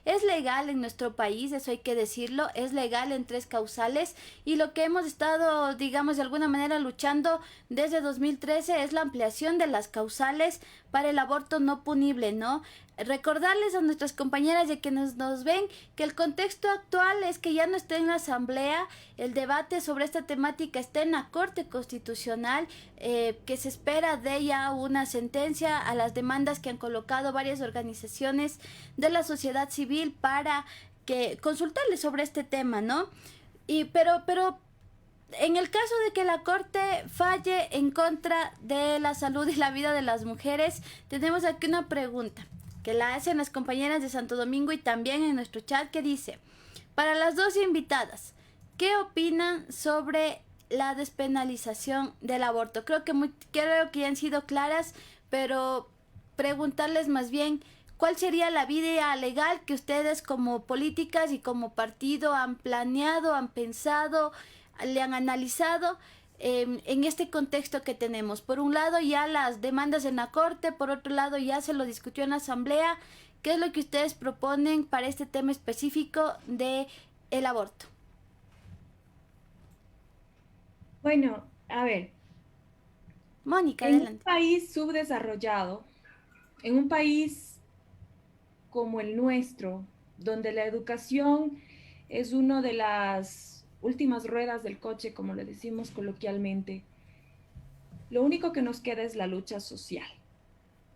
es legal en nuestro país, eso hay que decirlo, es legal en 3 causales, y lo que hemos estado, digamos, de alguna manera luchando desde 2013 es la ampliación de las causales para el aborto no punible, ¿no? Recordarles a nuestras compañeras de que nos ven que el contexto actual es que ya no está en la asamblea, el debate sobre esta temática está en la Corte Constitucional, que se espera de ella una sentencia a las demandas que han colocado varias organizaciones de la sociedad civil para que consultarles sobre este tema, ¿no? Pero en el caso de que la Corte falle en contra de la salud y la vida de las mujeres, tenemos aquí una pregunta que la hacen las compañeras de Santo Domingo y también en nuestro chat, que dice: para las dos invitadas, ¿qué opinan sobre la despenalización del aborto? Creo que ya han sido claras, pero preguntarles más bien, ¿cuál sería la vía legal que ustedes como políticas y como partido han planeado, han pensado, le han analizado en este contexto que tenemos? Por un lado ya las demandas en la Corte, por otro lado ya se lo discutió en la Asamblea. ¿Qué es lo que ustedes proponen para este tema específico de el aborto? Bueno, a ver. Mónica, en adelante. un país subdesarrollado, en un país como el nuestro, donde la educación es una de las últimas ruedas del coche, como le decimos coloquialmente, lo único que nos queda es la lucha social.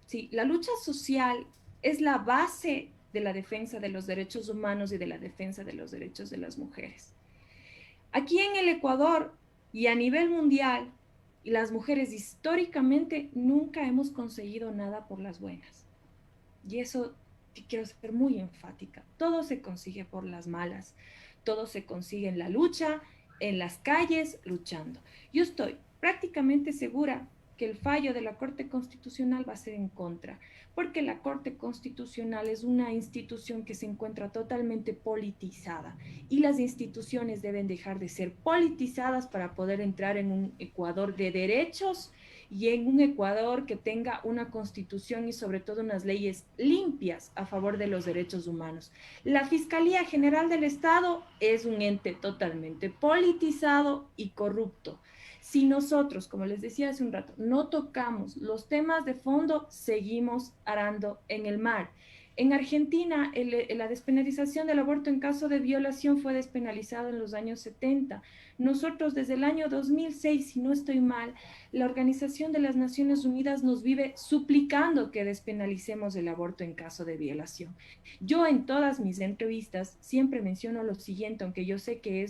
Sí, la lucha social es la base de la defensa de los derechos humanos y de la defensa de los derechos de las mujeres. Aquí en el Ecuador y a nivel mundial, las mujeres históricamente nunca hemos conseguido nada por las buenas. Y eso quiero ser muy enfática. Todo se consigue por las malas. Todo se consigue en la lucha en las calles luchando. Yo estoy prácticamente segura que el fallo de la Corte Constitucional va a ser en contra, porque la Corte Constitucional es una institución que se encuentra totalmente politizada y las instituciones deben dejar de ser politizadas para poder entrar en un Ecuador de derechos y en un Ecuador que tenga una constitución y sobre todo unas leyes limpias a favor de los derechos humanos. La Fiscalía General del Estado es un ente totalmente politizado y corrupto. Si nosotros, como les decía hace un rato, no tocamos los temas de fondo, seguimos arando en el mar. En Argentina, la despenalización del aborto en caso de violación fue despenalizado en los años 70. Nosotros desde el año 2006, si no estoy mal, la Organización de las Naciones Unidas nos vive suplicando que despenalicemos el aborto en caso de violación. Yo en todas mis entrevistas siempre menciono lo siguiente, aunque yo sé que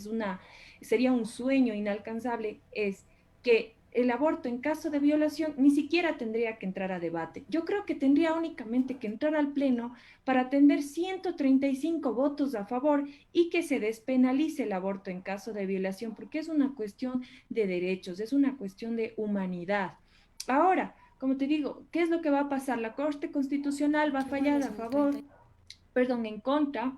sería un sueño inalcanzable, es que el aborto en caso de violación ni siquiera tendría que entrar a debate. Yo creo que tendría únicamente que entrar al Pleno para tener 135 votos a favor y que se despenalice el aborto en caso de violación, porque es una cuestión de derechos, es una cuestión de humanidad. Ahora, como te digo, ¿qué es lo que va a pasar? La Corte Constitucional va a fallar en contra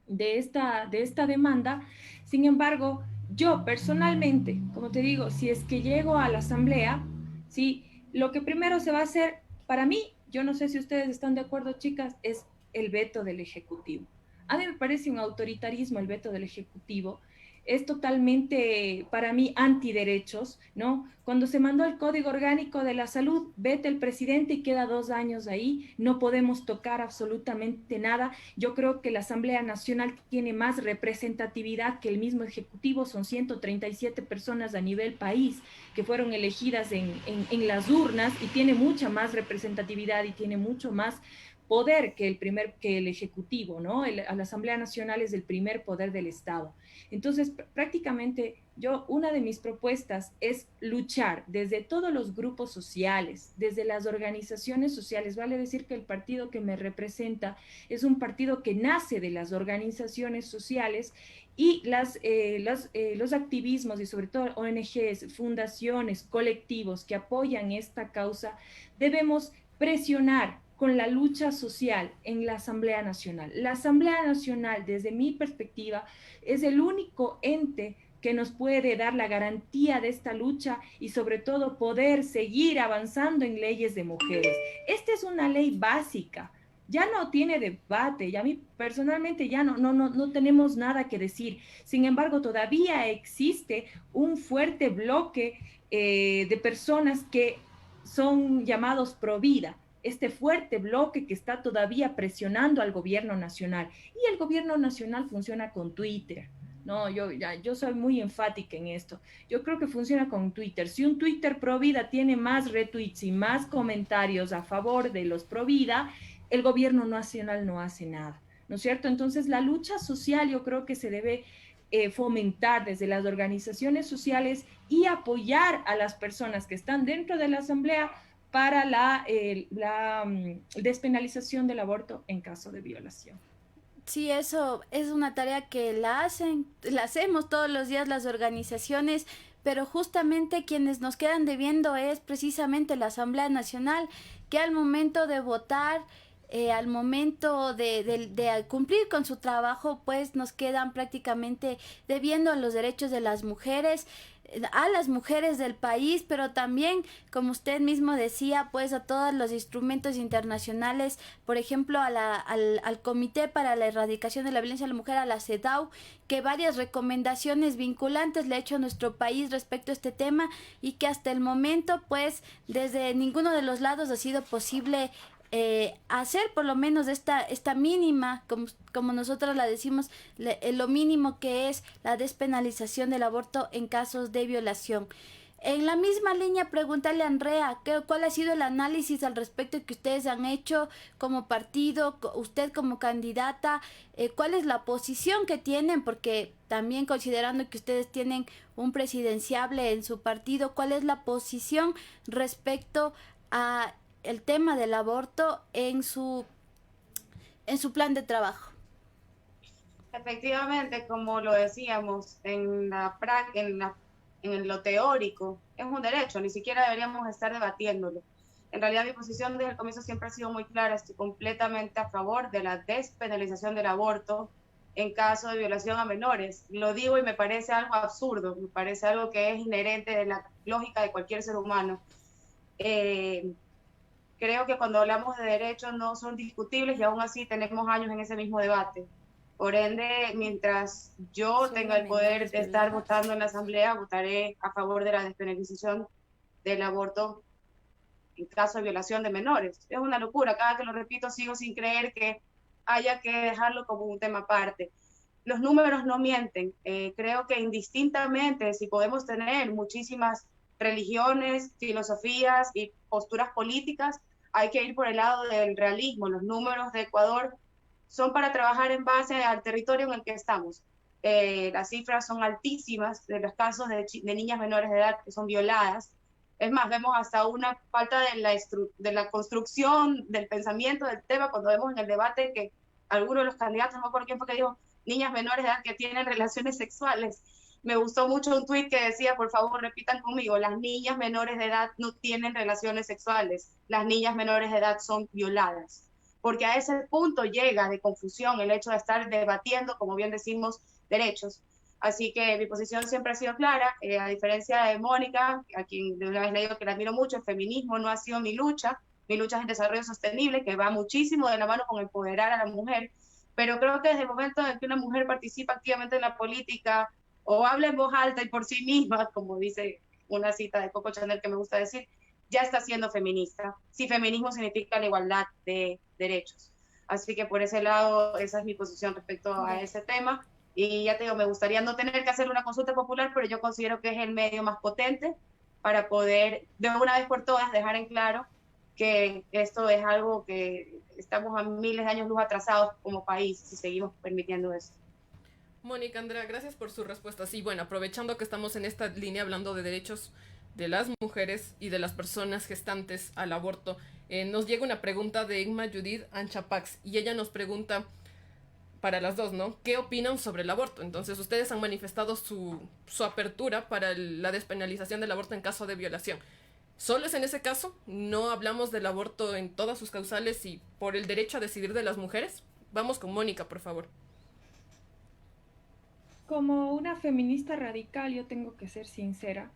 de esta demanda. Sin embargo, yo personalmente, como te digo, si es que llego a la asamblea, ¿sí? Lo que primero se va a hacer, para mí, yo no sé si ustedes están de acuerdo, chicas, es el veto del Ejecutivo. A mí me parece un autoritarismo el veto del Ejecutivo. Es totalmente, para mí, antiderechos, ¿no? Cuando se mandó el Código Orgánico de la Salud, vete el presidente y queda 2 años ahí, no podemos tocar absolutamente nada. Yo creo que la Asamblea Nacional tiene más representatividad que el mismo Ejecutivo, son 137 personas a nivel país que fueron elegidas en las urnas y tiene mucha más representatividad y tiene mucho más poder que el Ejecutivo, ¿no? La Asamblea Nacional es el primer poder del Estado. Entonces, prácticamente una de mis propuestas es luchar desde todos los grupos sociales, desde las organizaciones sociales. Vale decir que el partido que me representa es un partido que nace de las organizaciones sociales y los activismos y sobre todo ONGs, fundaciones, colectivos que apoyan esta causa, debemos presionar con la lucha social en la Asamblea Nacional. La Asamblea Nacional, desde mi perspectiva, es el único ente que nos puede dar la garantía de esta lucha y sobre todo poder seguir avanzando en leyes de mujeres. Esta es una ley básica, ya no tiene debate, y a mí personalmente ya no tenemos nada que decir. Sin embargo, todavía existe un fuerte bloque de personas que son llamados pro vida, este fuerte bloque que está todavía presionando al gobierno nacional. Y el gobierno nacional funciona con Twitter. No, yo soy muy enfática en esto. Yo creo que funciona con Twitter. Si un Twitter pro vida tiene más retweets y más comentarios a favor de los pro vida, el gobierno nacional no hace nada, ¿no es cierto? Entonces, la lucha social yo creo que se debe fomentar desde las organizaciones sociales y apoyar a las personas que están dentro de la asamblea para la despenalización del aborto en caso de violación. Sí, eso es una tarea que la hacemos todos los días las organizaciones, pero justamente quienes nos quedan debiendo es precisamente la Asamblea Nacional, que al momento de votar, al momento de cumplir con su trabajo, pues nos quedan prácticamente debiendo los derechos de las mujeres, a las mujeres del país, pero también, como usted mismo decía, pues a todos los instrumentos internacionales, por ejemplo al Comité para la Erradicación de la Violencia a la Mujer, a la CEDAW, que varias recomendaciones vinculantes le ha hecho a nuestro país respecto a este tema y que hasta el momento pues desde ninguno de los lados ha sido posible hacer por lo menos esta mínima, como nosotros la decimos, lo mínimo que es la despenalización del aborto en casos de violación. En la misma línea, preguntarle a Andrea, ¿cuál ha sido el análisis al respecto que ustedes han hecho como partido, usted como candidata? ¿Cuál es la posición que tienen? Porque también considerando que ustedes tienen un presidenciable en su partido, ¿cuál es la posición respecto a el tema del aborto en su plan de trabajo? Efectivamente, como lo decíamos, en lo teórico, es un derecho, ni siquiera deberíamos estar debatiéndolo. En realidad mi posición desde el comienzo siempre ha sido muy clara, estoy completamente a favor de la despenalización del aborto en caso de violación a menores. Lo digo y me parece algo absurdo, me parece algo que es inherente de la lógica de cualquier ser humano. Eh, Creo que cuando hablamos de derechos no son discutibles y aún así tenemos años en ese mismo debate. Por ende, mientras yo tenga el poder de estar votando en la Asamblea, votaré a favor de la despenalización del aborto en caso de violación de menores. Es una locura, cada que lo repito sigo sin creer que haya que dejarlo como un tema aparte. Los números no mienten. Creo que indistintamente, si podemos tener muchísimas religiones, filosofías y posturas políticas, hay que ir por el lado del realismo. Los números de Ecuador son para trabajar en base al territorio en el que estamos. Las cifras son altísimas de los casos de niñas menores de edad que son violadas. Es más, vemos hasta una falta de la construcción del pensamiento del tema cuando vemos en el debate que algunos de los candidatos, no me acuerdo quién fue que dijo, niñas menores de edad que tienen relaciones sexuales. Me gustó mucho un tuit que decía, por favor, repitan conmigo, las niñas menores de edad no tienen relaciones sexuales, las niñas menores de edad son violadas. Porque a ese punto llega de confusión el hecho de estar debatiendo, como bien decimos, derechos. Así que mi posición siempre ha sido clara, a diferencia de Mónica, a quien de una vez le digo que la admiro mucho, el feminismo no ha sido mi lucha es en desarrollo sostenible, que va muchísimo de la mano con empoderar a la mujer, pero creo que desde el momento en que una mujer participa activamente en la política, o habla en voz alta y por sí misma, como dice una cita de Coco Chanel que me gusta decir, ya está siendo feminista, si feminismo significa la igualdad de derechos. Así que por ese lado, esa es mi posición respecto a ese tema. Y ya te digo, me gustaría no tener que hacer una consulta popular, pero yo considero que es el medio más potente para poder, de una vez por todas, dejar en claro que esto es algo que estamos a miles de años luz atrasados como país si seguimos permitiendo eso. Mónica, Andrea, gracias por su respuesta. Sí, bueno, aprovechando que estamos en esta línea hablando de derechos de las mujeres y de las personas gestantes al aborto, nos llega una pregunta de Igma Judith Anchapax y ella nos pregunta para las dos, ¿no? ¿Qué opinan sobre el aborto? Entonces, ustedes han manifestado su apertura para la despenalización del aborto en caso de violación. ¿Solo es en ese caso? ¿No hablamos del aborto en todas sus causales y por el derecho a decidir de las mujeres? Vamos con Mónica, por favor. Como una feminista radical, yo tengo que ser sincera.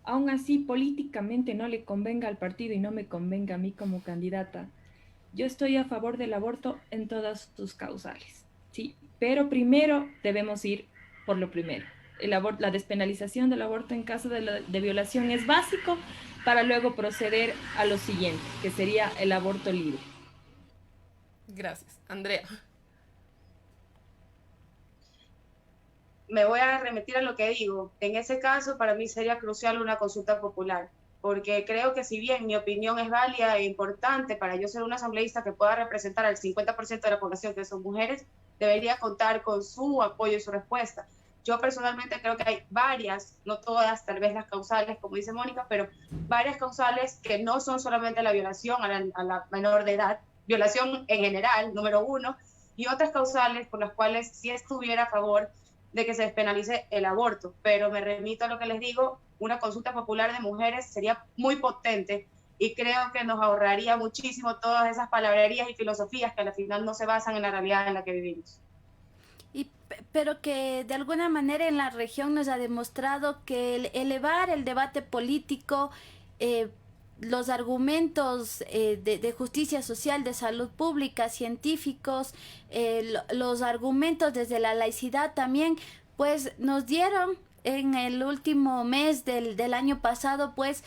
Aún así, políticamente no le convenga al partido y no me convenga a mí como candidata. Yo estoy a favor del aborto en todas sus causales, ¿sí? Pero primero debemos ir por lo primero. La despenalización del aborto en caso de violación es básico para luego proceder a lo siguiente, que sería el aborto libre. Gracias. Andrea. Me voy a remitir a lo que digo. En ese caso, para mí sería crucial una consulta popular, porque creo que si bien mi opinión es válida e importante para yo ser una asambleísta que pueda representar al 50% de la población que son mujeres, debería contar con su apoyo y su respuesta. Yo personalmente creo que hay varias, no todas, tal vez las causales, como dice Mónica, pero varias causales que no son solamente la violación a la menor de edad, violación en general, número uno, y otras causales por las cuales sí estuviera a favor de que se despenalice el aborto. Pero me remito a lo que les digo, una consulta popular de mujeres sería muy potente y creo que nos ahorraría muchísimo todas esas palabrerías y filosofías que al final no se basan en la realidad en la que vivimos. Pero que de alguna manera en la región nos ha demostrado que el elevar el debate político, los argumentos de justicia social, de salud pública, científicos, los argumentos desde la laicidad también, pues nos dieron en el último mes del año pasado, pues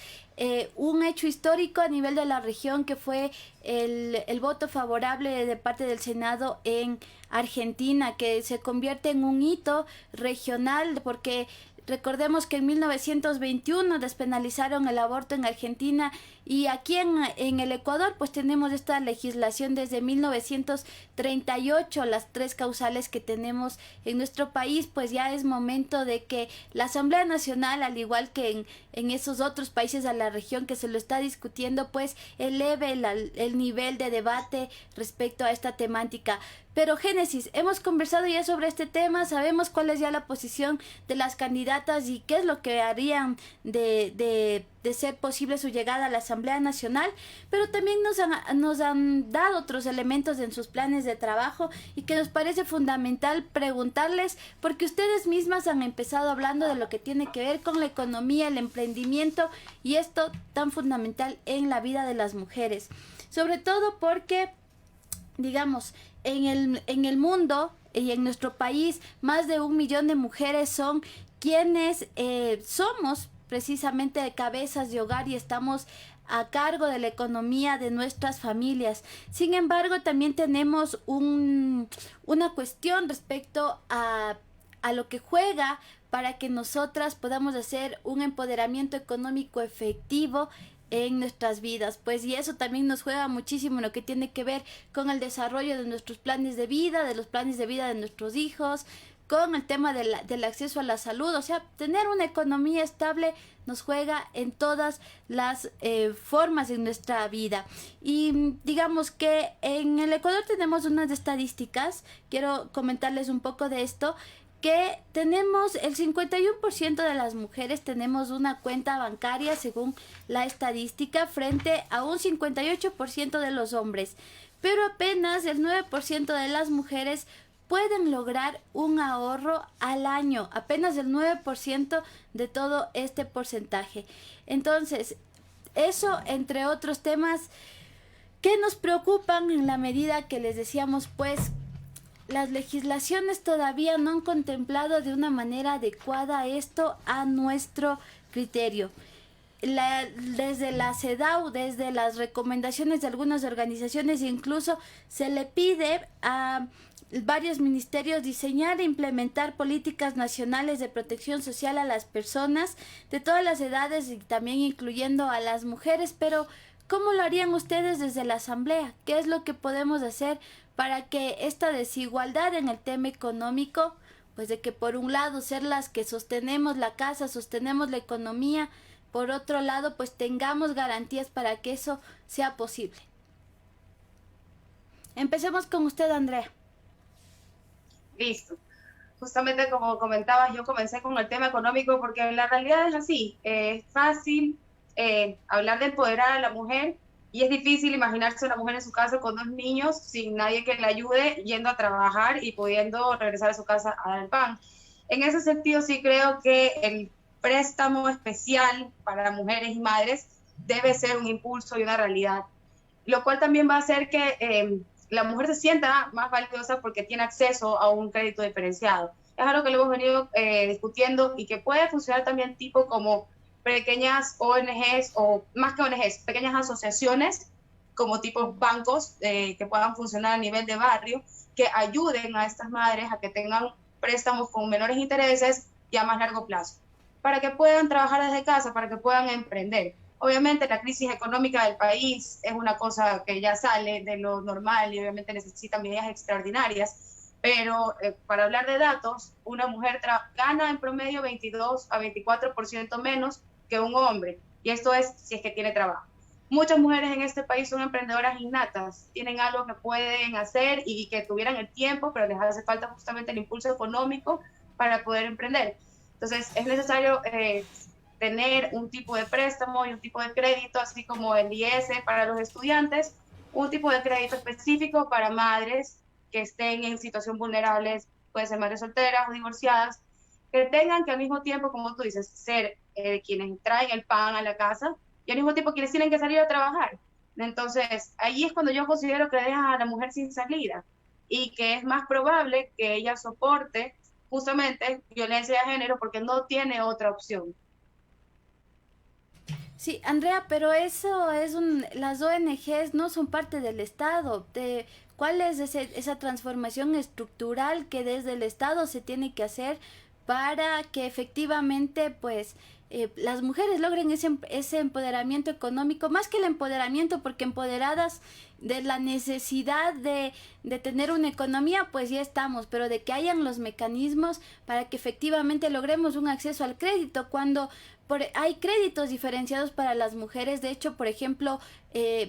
un hecho histórico a nivel de la región que fue el voto favorable de parte del Senado en Argentina, que se convierte en un hito regional porque recordemos que en 1921 despenalizaron el aborto en Argentina y aquí en el Ecuador pues tenemos esta legislación desde 1938, las 3 causales que tenemos en nuestro país, pues ya es momento de que la Asamblea Nacional, al igual que en esos otros países de la región que se lo está discutiendo, pues eleve el nivel de debate respecto a esta temática. Pero Génesis, hemos conversado ya sobre este tema, sabemos cuál es ya la posición de las candidatas y qué es lo que harían de ser posible su llegada a la Asamblea Nacional, pero también nos han dado otros elementos en sus planes de trabajo y que nos parece fundamental preguntarles, porque ustedes mismas han empezado hablando de lo que tiene que ver con la economía, el emprendimiento y esto tan fundamental en la vida de las mujeres. Sobre todo porque, digamos, en el mundo y en nuestro país, más de 1 millón de mujeres son quienes somos precisamente cabezas de hogar y estamos a cargo de la economía de nuestras familias. Sin embargo, también tenemos una cuestión respecto a lo que juega para que nosotras podamos hacer un empoderamiento económico efectivo en nuestras vidas, pues, y eso también nos juega muchísimo en lo que tiene que ver con el desarrollo de nuestros planes de vida, de los planes de vida de nuestros hijos, con el tema del acceso a la salud. O sea, tener una economía estable nos juega en todas las formas en nuestra vida. Y digamos que en el Ecuador tenemos unas estadísticas, quiero comentarles un poco de esto, que tenemos el 51% de las mujeres tenemos una cuenta bancaria según la estadística frente a un 58% de los hombres, pero apenas el 9% de las mujeres pueden lograr un ahorro al año, apenas el 9% de todo este porcentaje. Entonces, eso entre otros temas que nos preocupan en la medida que les decíamos, pues, las legislaciones todavía no han contemplado de una manera adecuada esto a nuestro criterio. Desde la CEDAW, desde las recomendaciones de algunas organizaciones, incluso se le pide a varios ministerios diseñar e implementar políticas nacionales de protección social a las personas de todas las edades y también incluyendo a las mujeres, pero ¿cómo lo harían ustedes desde la Asamblea? ¿Qué es lo que podemos hacer para que esta desigualdad en el tema económico, pues de que por un lado ser las que sostenemos la casa, sostenemos la economía, por otro lado pues tengamos garantías para que eso sea posible? Empecemos con usted, Andrea. Listo. Justamente como comentabas, yo comencé con el tema económico porque la realidad es así. Es fácil hablar de empoderar a la mujer y es difícil imaginarse una mujer en su casa con 2 niños sin nadie que la ayude, yendo a trabajar y pudiendo regresar a su casa a dar el pan. En ese sentido, sí creo que el préstamo especial para mujeres y madres debe ser un impulso y una realidad, lo cual también va a hacer que la mujer se sienta más valiosa porque tiene acceso a un crédito diferenciado. Es algo que lo hemos venido discutiendo y que puede funcionar también tipo como pequeñas ONGs o más que ONGs, pequeñas asociaciones como tipo bancos que puedan funcionar a nivel de barrio, que ayuden a estas madres a que tengan préstamos con menores intereses y a más largo plazo, para que puedan trabajar desde casa, para que puedan emprender. Obviamente la crisis económica del país es una cosa que ya sale de lo normal y obviamente necesita medidas extraordinarias, pero para hablar de datos, una mujer gana en promedio 22 a 24% menos que un hombre, y esto es si es que tiene trabajo. Muchas mujeres en este país son emprendedoras innatas, tienen algo que pueden hacer y que tuvieran el tiempo, pero les hace falta justamente el impulso económico para poder emprender. Entonces es necesario tener un tipo de préstamo y un tipo de crédito, así como el IS para los estudiantes, un tipo de crédito específico para madres que estén en situación vulnerable, pueden ser madres solteras o divorciadas, que tengan que al mismo tiempo, como tú dices, ser quienes traen el pan a la casa y al mismo tiempo quienes tienen que salir a trabajar. Entonces, ahí es cuando yo considero que dejan a la mujer sin salida y que es más probable que ella soporte justamente violencia de género porque no tiene otra opción. Sí, Andrea, pero eso es las ONGs no son parte del Estado. ¿Cuál es esa transformación estructural que desde el Estado se tiene que hacer para que efectivamente pues las mujeres logren ese empoderamiento económico, más que el empoderamiento, porque empoderadas de la necesidad de tener una economía, pues ya estamos, pero de que hayan los mecanismos para que efectivamente logremos un acceso al crédito, cuando hay créditos diferenciados para las mujeres. De hecho, por ejemplo,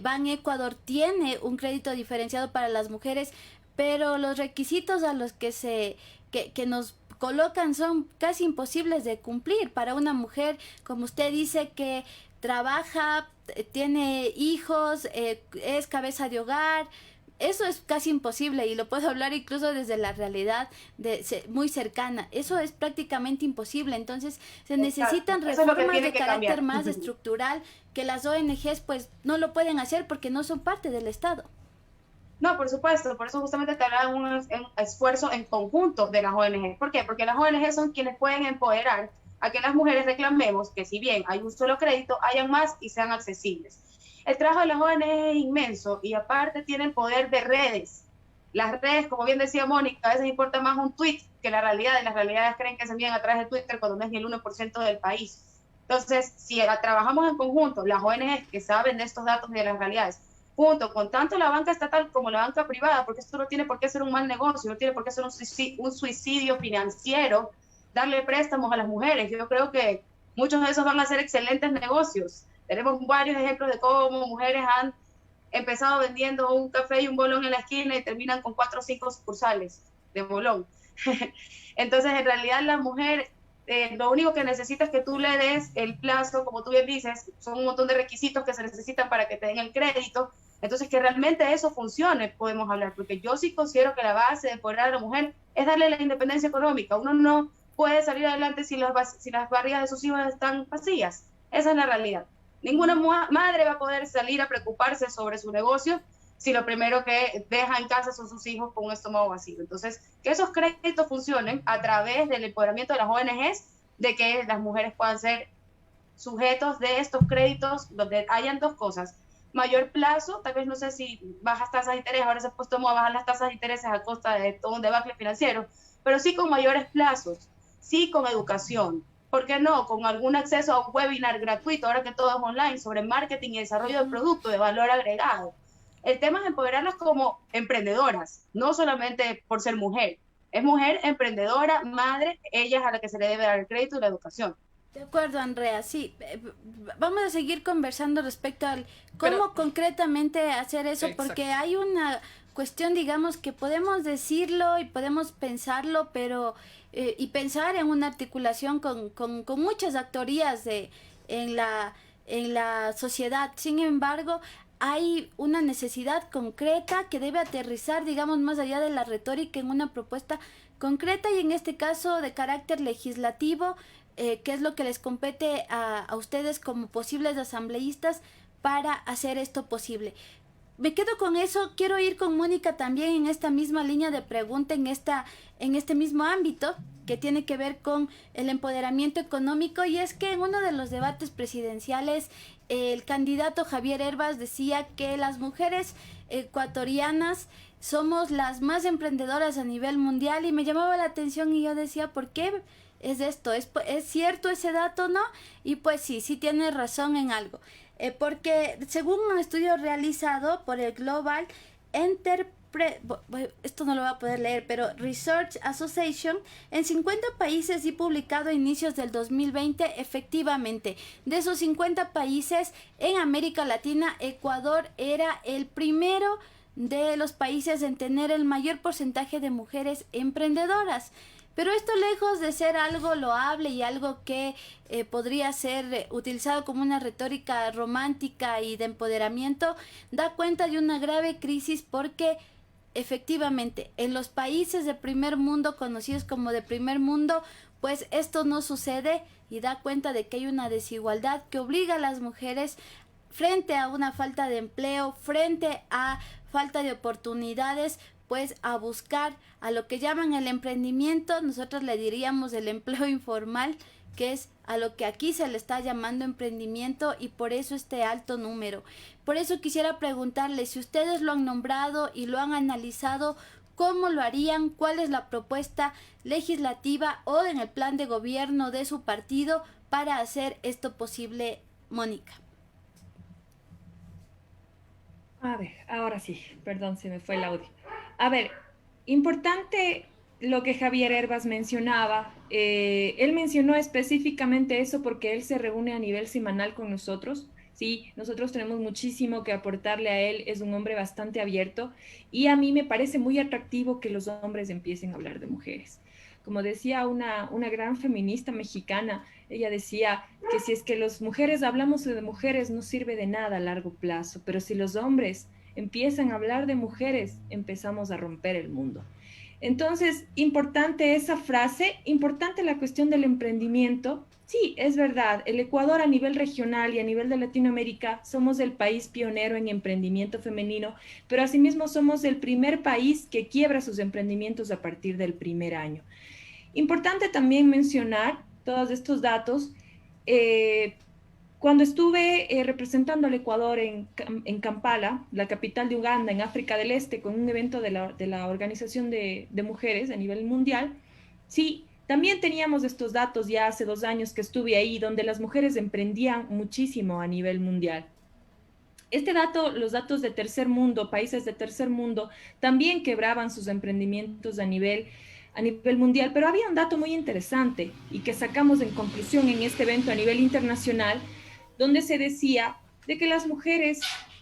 Ban Ecuador tiene un crédito diferenciado para las mujeres pero los requisitos a los que nos colocan son casi imposibles de cumplir para una mujer, como usted dice, que trabaja, tiene hijos, es cabeza de hogar. Eso es casi imposible, y lo puedo hablar incluso desde la realidad muy cercana. Eso es prácticamente imposible. Entonces se necesitan reformas de carácter más estructural, que las ONGs pues no lo pueden hacer porque no son parte del Estado. No, por supuesto, por eso justamente te hablaba de un esfuerzo en conjunto de las ONG. ¿Por qué? Porque las ONG son quienes pueden empoderar a que las mujeres reclamemos que, si bien hay un solo crédito, hayan más y sean accesibles. El trabajo de las ONG es inmenso, y aparte tienen poder de redes. Las redes, como bien decía Mónica, a veces importa más un tweet que la realidad, y las realidades creen que se envían a través de Twitter cuando no es ni el 1% del país. Entonces, si trabajamos en conjunto, las ONG que saben de estos datos y de las realidades, junto con tanto la banca estatal como la banca privada, porque esto no tiene por qué ser un mal negocio, no tiene por qué ser un suicidio financiero, darle préstamos a las mujeres. Yo creo que muchos de esos van a ser excelentes negocios. Tenemos varios ejemplos de cómo mujeres han empezado vendiendo un café y un bolón en la esquina y terminan con 4 o 5 sucursales de bolón. Entonces, en realidad, la mujer, lo único que necesita es que tú le des el plazo, como tú bien dices, son un montón de requisitos que se necesitan para que te den el crédito. Entonces, que realmente eso funcione, podemos hablar, porque yo sí considero que la base de empoderar a la mujer es darle la independencia económica. Uno no puede salir adelante si las barrigas de sus hijos están vacías. Esa es la realidad. Ninguna madre va a poder salir a preocuparse sobre su negocio si lo primero que deja en casa son sus hijos con un estómago vacío. Entonces, que esos créditos funcionen a través del empoderamiento de las ONGs, de que las mujeres puedan ser sujetos de estos créditos, donde hayan dos cosas: mayor plazo, tal vez, no sé si bajas tasas de interés, ahora se ha puesto a bajar las tasas de intereses a costa de todo un debacle financiero, pero sí con mayores plazos, sí con educación. ¿Por qué no? Con algún acceso a un webinar gratuito, ahora que todo es online, sobre marketing y desarrollo de producto de valor agregado. El tema es empoderarlas como emprendedoras, no solamente por ser mujer. Es mujer, emprendedora, madre, ella es a la que se le debe dar el crédito y la educación. De acuerdo, Andrea, sí. Vamos a seguir conversando respecto al cómo concretamente hacer eso, porque hay una cuestión, digamos, que podemos decirlo y podemos pensarlo, pero y pensar en una articulación con muchas actorías en la sociedad. Sin embargo, hay una necesidad concreta que debe aterrizar, digamos, más allá de la retórica, en una propuesta concreta, y en este caso de carácter legislativo, que es lo que les compete a ustedes como posibles asambleístas para hacer esto posible. Me quedo con eso. Quiero ir con Mónica también en esta misma línea de pregunta, en este mismo ámbito que tiene que ver con el empoderamiento económico, y es que en uno de los debates presidenciales el candidato Javier Herbas decía que las mujeres ecuatorianas somos las más emprendedoras a nivel mundial, y me llamaba la atención y yo decía, ¿por qué es esto? ¿Es cierto ese dato, no? Y pues sí tiene razón en algo. Porque según un estudio realizado por el Global esto no lo voy a poder leer, pero Research Association, en 50 países y publicado a inicios del 2020, efectivamente, de esos 50 países en América Latina, Ecuador era el primero de los países en tener el mayor porcentaje de mujeres emprendedoras. Pero esto, lejos de ser algo loable y algo que podría ser utilizado como una retórica romántica y de empoderamiento, da cuenta de una grave crisis, porque efectivamente en los países de primer mundo, conocidos como de primer mundo, pues esto no sucede, y da cuenta de que hay una desigualdad que obliga a las mujeres, frente a una falta de empleo, frente a falta de oportunidades, pues a buscar a lo que llaman el emprendimiento. Nosotros le diríamos el empleo informal, que es a lo que aquí se le está llamando emprendimiento, y por eso este alto número. Por eso quisiera preguntarle, si ustedes lo han nombrado y lo han analizado, ¿cómo lo harían? ¿Cuál es la propuesta legislativa o en el plan de gobierno de su partido para hacer esto posible, Mónica? A ver, ahora sí, perdón, se me fue el audio. A ver, importante lo que Javier Herbas mencionaba. Él mencionó específicamente eso porque él se reúne a nivel semanal con nosotros. Sí, nosotros tenemos muchísimo que aportarle a él, es un hombre bastante abierto y a mí me parece muy atractivo que los hombres empiecen a hablar de mujeres. Como decía una gran feminista mexicana, ella decía que si es que las mujeres hablamos de mujeres no sirve de nada a largo plazo, pero si los hombres empiezan a hablar de mujeres, empezamos a romper el mundo. Entonces, importante esa frase, importante la cuestión del emprendimiento. Sí, es verdad, el Ecuador a nivel regional y a nivel de Latinoamérica somos el país pionero en emprendimiento femenino, pero asimismo somos el primer país que quiebra sus emprendimientos a partir del primer año. Importante también mencionar todos estos datos. eh, Cuando estuve representando al Ecuador en Kampala, la capital de Uganda, en África del Este, con un evento de la Organización de Mujeres a nivel mundial, sí, también teníamos estos datos ya hace 2 años que estuve ahí, donde las mujeres emprendían muchísimo a nivel mundial. Este dato, los datos de tercer mundo, países de tercer mundo, también quebraban sus emprendimientos a nivel mundial, pero había un dato muy interesante y que sacamos en conclusión en este evento a nivel internacional, donde se decía de que las mujeres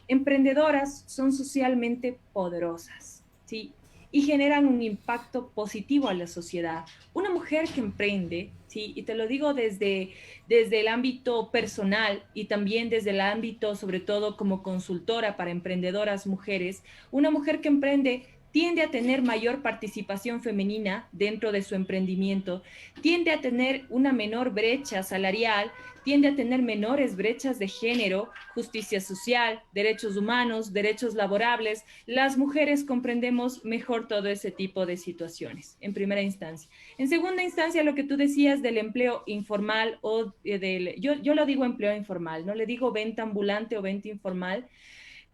emprendedoras son socialmente poderosas, ¿sí? Y generan un impacto positivo a la sociedad. Una mujer que emprende, ¿sí? Y te lo digo desde el ámbito personal y también desde el ámbito, sobre todo como consultora para emprendedoras mujeres, una mujer que emprende tiende a tener mayor participación femenina dentro de su emprendimiento, tiende a tener una menor brecha salarial, tiende a tener menores brechas de género, justicia social, derechos humanos, derechos laborables. Las mujeres comprendemos mejor todo ese tipo de situaciones, en primera instancia. En segunda instancia, lo que tú decías del empleo informal yo lo digo empleo informal, no le digo venta ambulante o venta informal,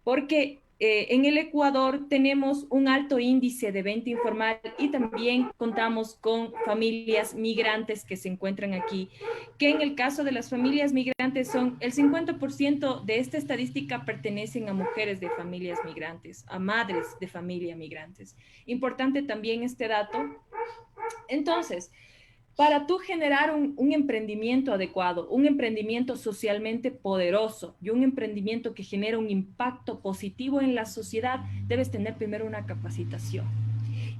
porque en el Ecuador tenemos un alto índice de venta informal y también contamos con familias migrantes que se encuentran aquí, que en el caso de las familias migrantes son el 50% de esta estadística pertenecen a mujeres de familias migrantes, a madres de familia migrantes. Importante también este dato. Entonces, para tú generar un emprendimiento adecuado, un emprendimiento socialmente poderoso y un emprendimiento que genera un impacto positivo en la sociedad, debes tener primero una capacitación.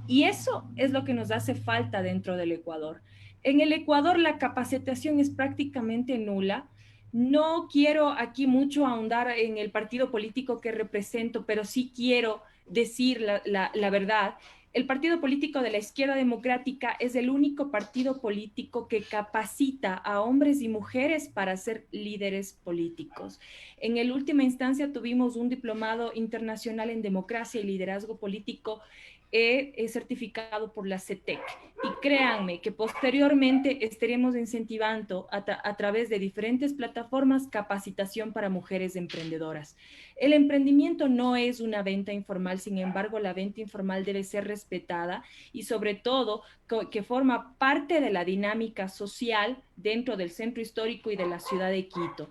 Y eso es lo que nos hace falta dentro del Ecuador. En el Ecuador la capacitación es prácticamente nula. No quiero aquí mucho ahondar en el partido político que represento, pero sí quiero decir la verdad. El partido político de la Izquierda Democrática es el único partido político que capacita a hombres y mujeres para ser líderes políticos. En el última instancia tuvimos un diplomado internacional en democracia y liderazgo político certificado por la CETEC. Y créanme que posteriormente estaremos incentivando a través de diferentes plataformas capacitación para mujeres emprendedoras. El emprendimiento no es una venta informal, sin embargo, la venta informal debe ser respetada y sobre todo que forma parte de la dinámica social dentro del centro histórico y de la ciudad de Quito.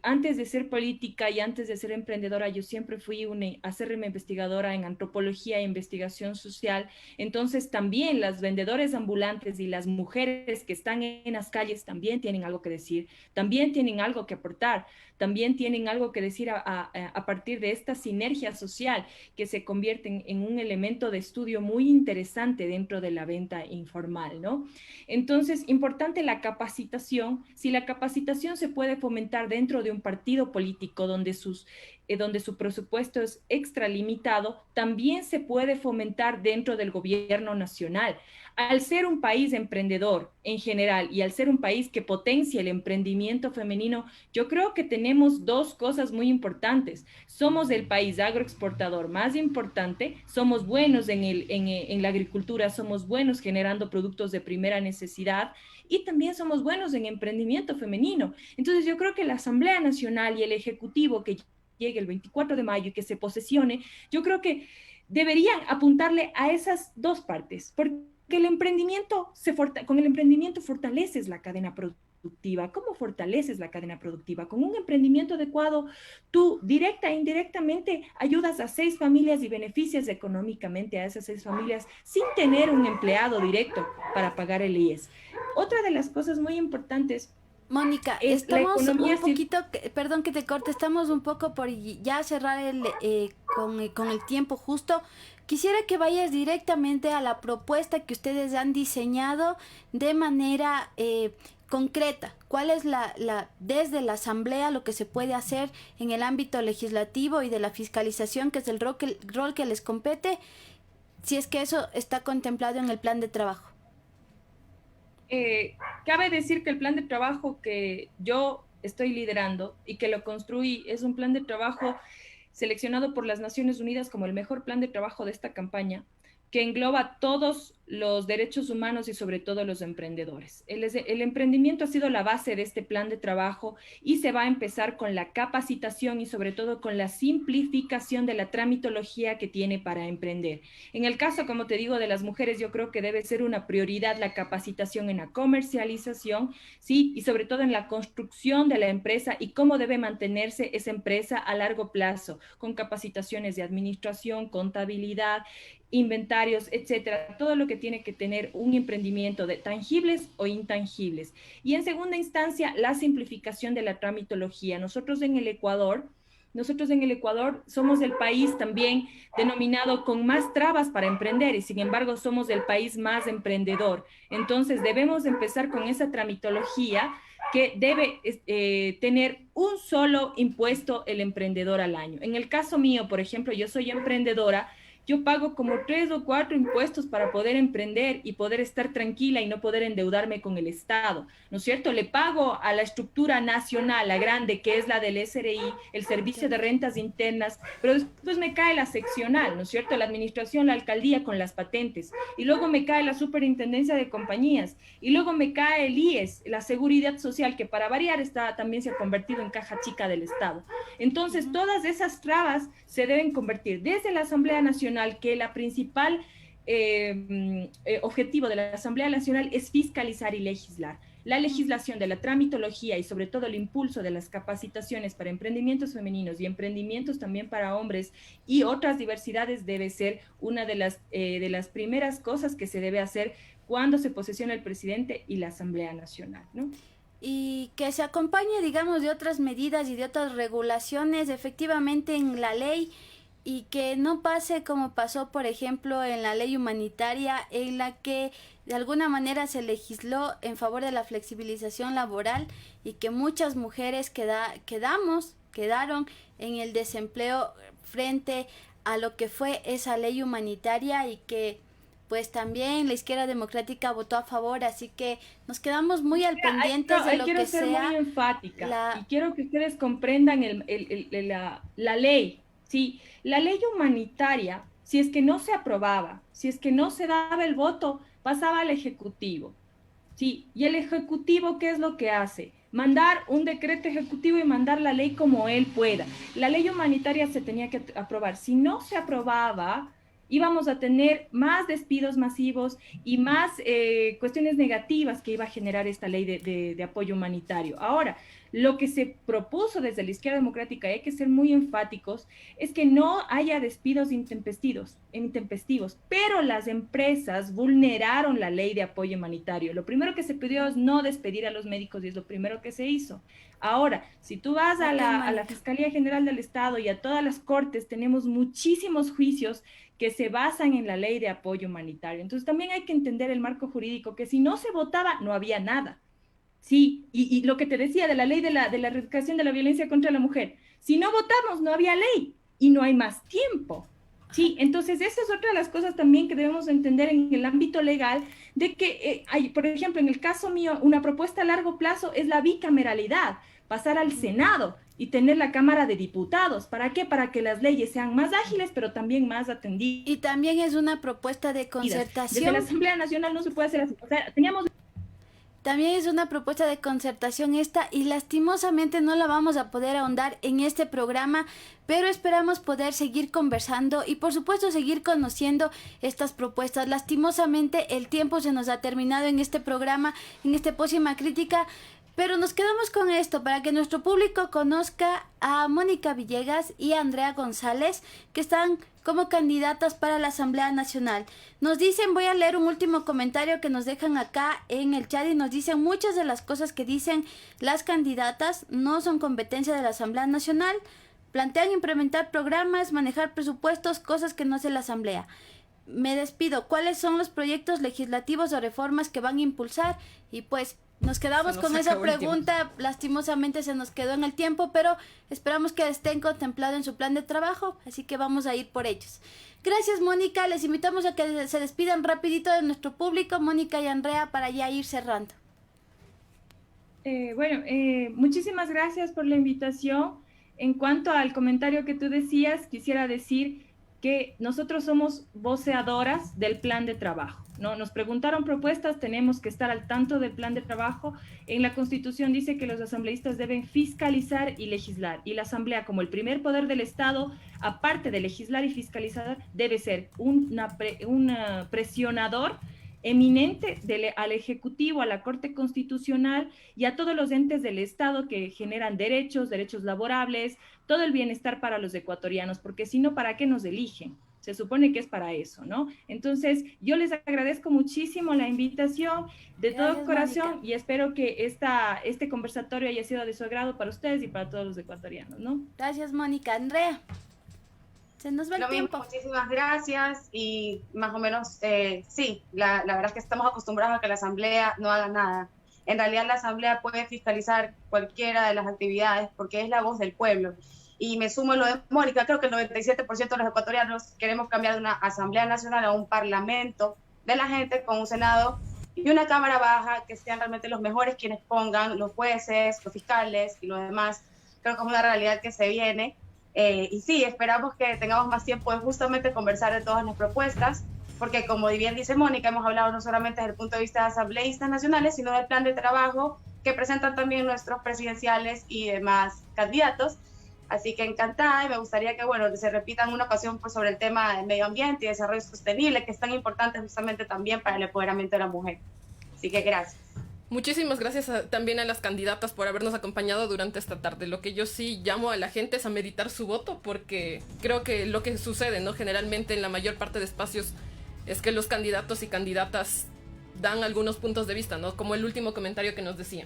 Antes de ser política y antes de ser emprendedora, yo siempre fui una acérrima investigadora en antropología e investigación social. Entonces, también las vendedoras ambulantes y las mujeres que están en las calles también tienen algo que decir, también tienen algo que aportar, también tienen algo que decir a partir de esta sinergia social que se convierte en un elemento de estudio muy interesante dentro de la venta informal, ¿no? Entonces, importante la capacitación. Si la capacitación se puede fomentar dentro de un partido político donde su presupuesto es extralimitado, también se puede fomentar dentro del gobierno nacional. Al ser un país emprendedor en general y al ser un país que potencia el emprendimiento femenino, yo creo que tenemos dos cosas muy importantes. Somos el país agroexportador más importante, somos buenos en la agricultura, somos buenos generando productos de primera necesidad y también somos buenos en emprendimiento femenino. Entonces yo creo que la Asamblea Nacional y el Ejecutivo que llegue el 24 de mayo y que se posesione, yo creo que deberían apuntarle a esas dos partes, porque con el emprendimiento fortaleces la cadena productiva. ¿Cómo fortaleces la cadena productiva? Con un emprendimiento adecuado, tú directa e indirectamente ayudas a 6 familias y beneficias económicamente a esas 6 familias sin tener un empleado directo para pagar el IES. Otra de las cosas muy importantes Mónica, Es la estamos economía un poquito, perdón que te corte, estamos un poco por ya cerrar con el tiempo justo. Quisiera que vayas directamente a la propuesta que ustedes han diseñado de manera concreta. ¿Cuál es desde la Asamblea lo que se puede hacer en el ámbito legislativo y de la fiscalización, que es el rol que les compete, si es que eso está contemplado en el plan de trabajo? Cabe decir que el plan de trabajo que yo estoy liderando y que lo construí es un plan de trabajo seleccionado por las Naciones Unidas como el mejor plan de trabajo de esta campaña, que engloba todos los derechos humanos y sobre todo los emprendedores. El emprendimiento ha sido la base de este plan de trabajo y se va a empezar con la capacitación y sobre todo con la simplificación de la tramitología que tiene para emprender. En el caso, como te digo, de las mujeres, yo creo que debe ser una prioridad la capacitación en la comercialización, ¿sí? Y sobre todo en la construcción de la empresa y cómo debe mantenerse esa empresa a largo plazo, con capacitaciones de administración, contabilidad, inventarios, etcétera, todo lo que tiene que tener un emprendimiento de tangibles o intangibles. Y en segunda instancia, la simplificación de la tramitología. Nosotros en el Ecuador somos el país también denominado con más trabas para emprender y sin embargo somos el país más emprendedor. Entonces debemos empezar con esa tramitología que debe tener un solo impuesto el emprendedor al año. En el caso mío, por ejemplo, yo soy emprendedora. Yo pago como 3 o 4 impuestos para poder emprender y poder estar tranquila y no poder endeudarme con el Estado, ¿no es cierto? Le pago a la estructura nacional, la grande, que es la del SRI, el Servicio de Rentas Internas, pero después me cae la seccional, ¿no es cierto? La administración, la alcaldía con las patentes, y luego me cae la superintendencia de compañías, y luego me cae el IES, la Seguridad Social, que para variar también se ha convertido en caja chica del Estado. Entonces, todas esas trabas se deben convertir desde la Asamblea Nacional, que la principal objetivo de la Asamblea Nacional es fiscalizar y legislar. La legislación de la tramitología y sobre todo el impulso de las capacitaciones para emprendimientos femeninos y emprendimientos también para hombres y otras diversidades debe ser una de las primeras cosas que se debe hacer cuando se posesiona el presidente y la Asamblea Nacional, ¿no? Y que se acompañe, digamos, de otras medidas y de otras regulaciones efectivamente en la ley, y que no pase como pasó, por ejemplo, en la ley humanitaria, en la que de alguna manera se legisló en favor de la flexibilización laboral y que muchas mujeres quedaron en el desempleo frente a lo que fue esa ley humanitaria, y que pues también la izquierda democrática votó a favor, así que nos quedamos muy al pendientes de lo que sea. Quiero ser muy enfática y quiero que ustedes comprendan la ley. Sí, la ley humanitaria, si es que no se aprobaba, si es que no se daba el voto, pasaba al Ejecutivo. Sí, y el Ejecutivo, ¿qué es lo que hace? Mandar un decreto ejecutivo y mandar la ley como él pueda. La ley humanitaria se tenía que aprobar. Si no se aprobaba, íbamos a tener más despidos masivos y más cuestiones negativas que iba a generar esta ley de apoyo humanitario. Ahora, lo que se propuso desde la izquierda democrática, y hay que ser muy enfáticos, es que no haya despidos intempestivos, pero las empresas vulneraron la ley de apoyo humanitario. Lo primero que se pidió es no despedir a los médicos y es lo primero que se hizo. Ahora, si tú vas a la Fiscalía General del Estado y a todas las cortes, tenemos muchísimos juicios que se basan en la ley de apoyo humanitario. Entonces también hay que entender el marco jurídico, que si no se votaba, no había nada. Sí, y lo que te decía de la ley de la erradicación de la violencia contra la mujer, si no votamos, no había ley y no hay más tiempo. Sí, entonces esa es otra de las cosas también que debemos entender en el ámbito legal, de que hay, por ejemplo, en el caso mío, una propuesta a largo plazo es la bicameralidad, pasar al Senado y tener la Cámara de Diputados. ¿Para qué? Para que las leyes sean más ágiles, pero también más atendidas. Y también es una propuesta de concertación. Desde la Asamblea Nacional no se puede hacer así. O sea, También es una propuesta de concertación esta, y lastimosamente no la vamos a poder ahondar en este programa, pero esperamos poder seguir conversando y por supuesto seguir conociendo estas propuestas. Lastimosamente el tiempo se nos ha terminado en este programa, en este Pócima Crítica, pero nos quedamos con esto para que nuestro público conozca a Mónica Villegas y a Andrea González, que están como candidatas para la Asamblea Nacional. Nos dicen, voy a leer un último comentario que nos dejan acá en el chat y nos dicen muchas de las cosas que dicen las candidatas no son competencia de la Asamblea Nacional. Plantean implementar programas, manejar presupuestos, cosas que no hace la Asamblea. Me despido. ¿Cuáles son los proyectos legislativos o reformas que van a impulsar? Y pues nos quedamos con esa pregunta. Lastimosamente se nos quedó en el tiempo, pero esperamos que estén contemplados en su plan de trabajo, así que vamos a ir por ellos. Gracias, Mónica. Les invitamos a que se despidan rapidito de nuestro público, Mónica y Andrea, para ya ir cerrando. Muchísimas gracias por la invitación. En cuanto al comentario que tú decías, quisiera decir que nosotros somos voceadoras del plan de trabajo, ¿no? Nos preguntaron propuestas, tenemos que estar al tanto del plan de trabajo. En la Constitución dice que los asambleístas deben fiscalizar y legislar, y la Asamblea, como el primer poder del Estado, aparte de legislar y fiscalizar, debe ser un presionador eminente al Ejecutivo, a la Corte Constitucional y a todos los entes del Estado que generan derechos laborables, todo el bienestar para los ecuatorianos, porque si no, ¿para qué nos eligen? Se supone que es para eso, ¿no? Entonces, yo les agradezco muchísimo la invitación de todo corazón, Mónica, y espero que este conversatorio haya sido de su agrado para ustedes y para todos los ecuatorianos, ¿no? Gracias, Mónica. Andrea. Se nos va el tiempo. Muchísimas gracias y más o menos, sí, la verdad es que estamos acostumbrados a que la Asamblea no haga nada. En realidad la Asamblea puede fiscalizar cualquiera de las actividades porque es la voz del pueblo. Y me sumo a lo de Mónica, creo que el 97% de los ecuatorianos queremos cambiar de una Asamblea Nacional a un Parlamento de la gente con un Senado y una Cámara Baja que sean realmente los mejores quienes pongan los jueces, los fiscales y los demás. Creo que es una realidad que se viene. Y sí, esperamos que tengamos más tiempo de justamente conversar de todas las propuestas, porque como bien dice Mónica, hemos hablado no solamente desde el punto de vista de asambleístas nacionales, sino del plan de trabajo que presentan también nuestros presidenciales y demás candidatos. Así que encantada, y me gustaría que se repita en una ocasión pues, sobre el tema del medio ambiente y desarrollo sostenible, que es tan importante justamente también para el empoderamiento de la mujer. Así que gracias. Muchísimas gracias también a las candidatas por habernos acompañado durante esta tarde. Lo que yo sí llamo a la gente es a meditar su voto, porque creo que lo que sucede, ¿no? Generalmente en la mayor parte de espacios es que los candidatos y candidatas dan algunos puntos de vista, ¿no? Como el último comentario que nos decía.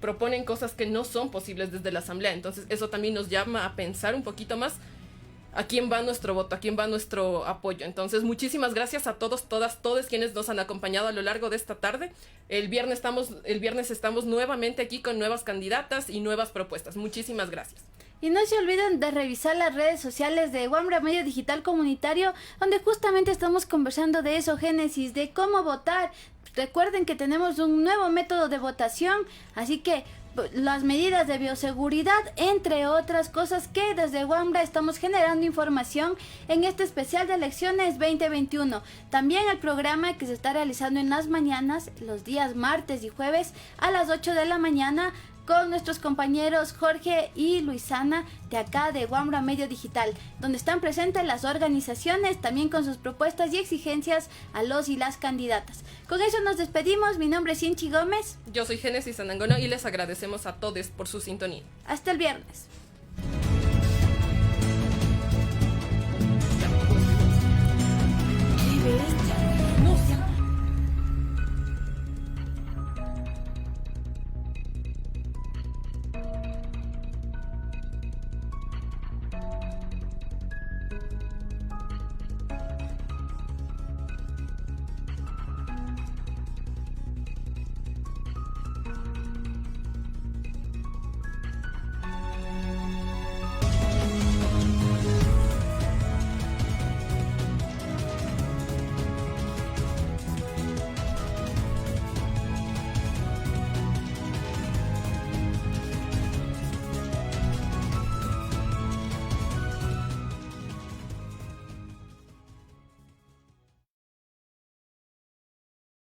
Proponen cosas que no son posibles desde la Asamblea. Entonces eso también nos llama a pensar un poquito más a quién va nuestro voto, a quién va nuestro apoyo. Entonces, muchísimas gracias a todos, todas, todos quienes nos han acompañado a lo largo de esta tarde. El viernes estamos nuevamente aquí con nuevas candidatas y nuevas propuestas. Muchísimas gracias. Y no se olviden de revisar las redes sociales de Wambra Medio Digital Comunitario, donde justamente estamos conversando de eso, Génesis, de cómo votar. Recuerden que tenemos un nuevo método de votación, así que las medidas de bioseguridad, entre otras cosas que desde Wambra estamos generando información en este especial de elecciones 2021. También el programa que se está realizando en las mañanas, los días martes y jueves a las 8 de la mañana, con nuestros compañeros Jorge y Luisana de acá de Wambra Medio Digital, donde están presentes las organizaciones también con sus propuestas y exigencias a los y las candidatas. Con eso nos despedimos. Mi nombre es Inchi Gómez. Yo soy Génesis Anangono y les agradecemos a todos por su sintonía. Hasta el viernes.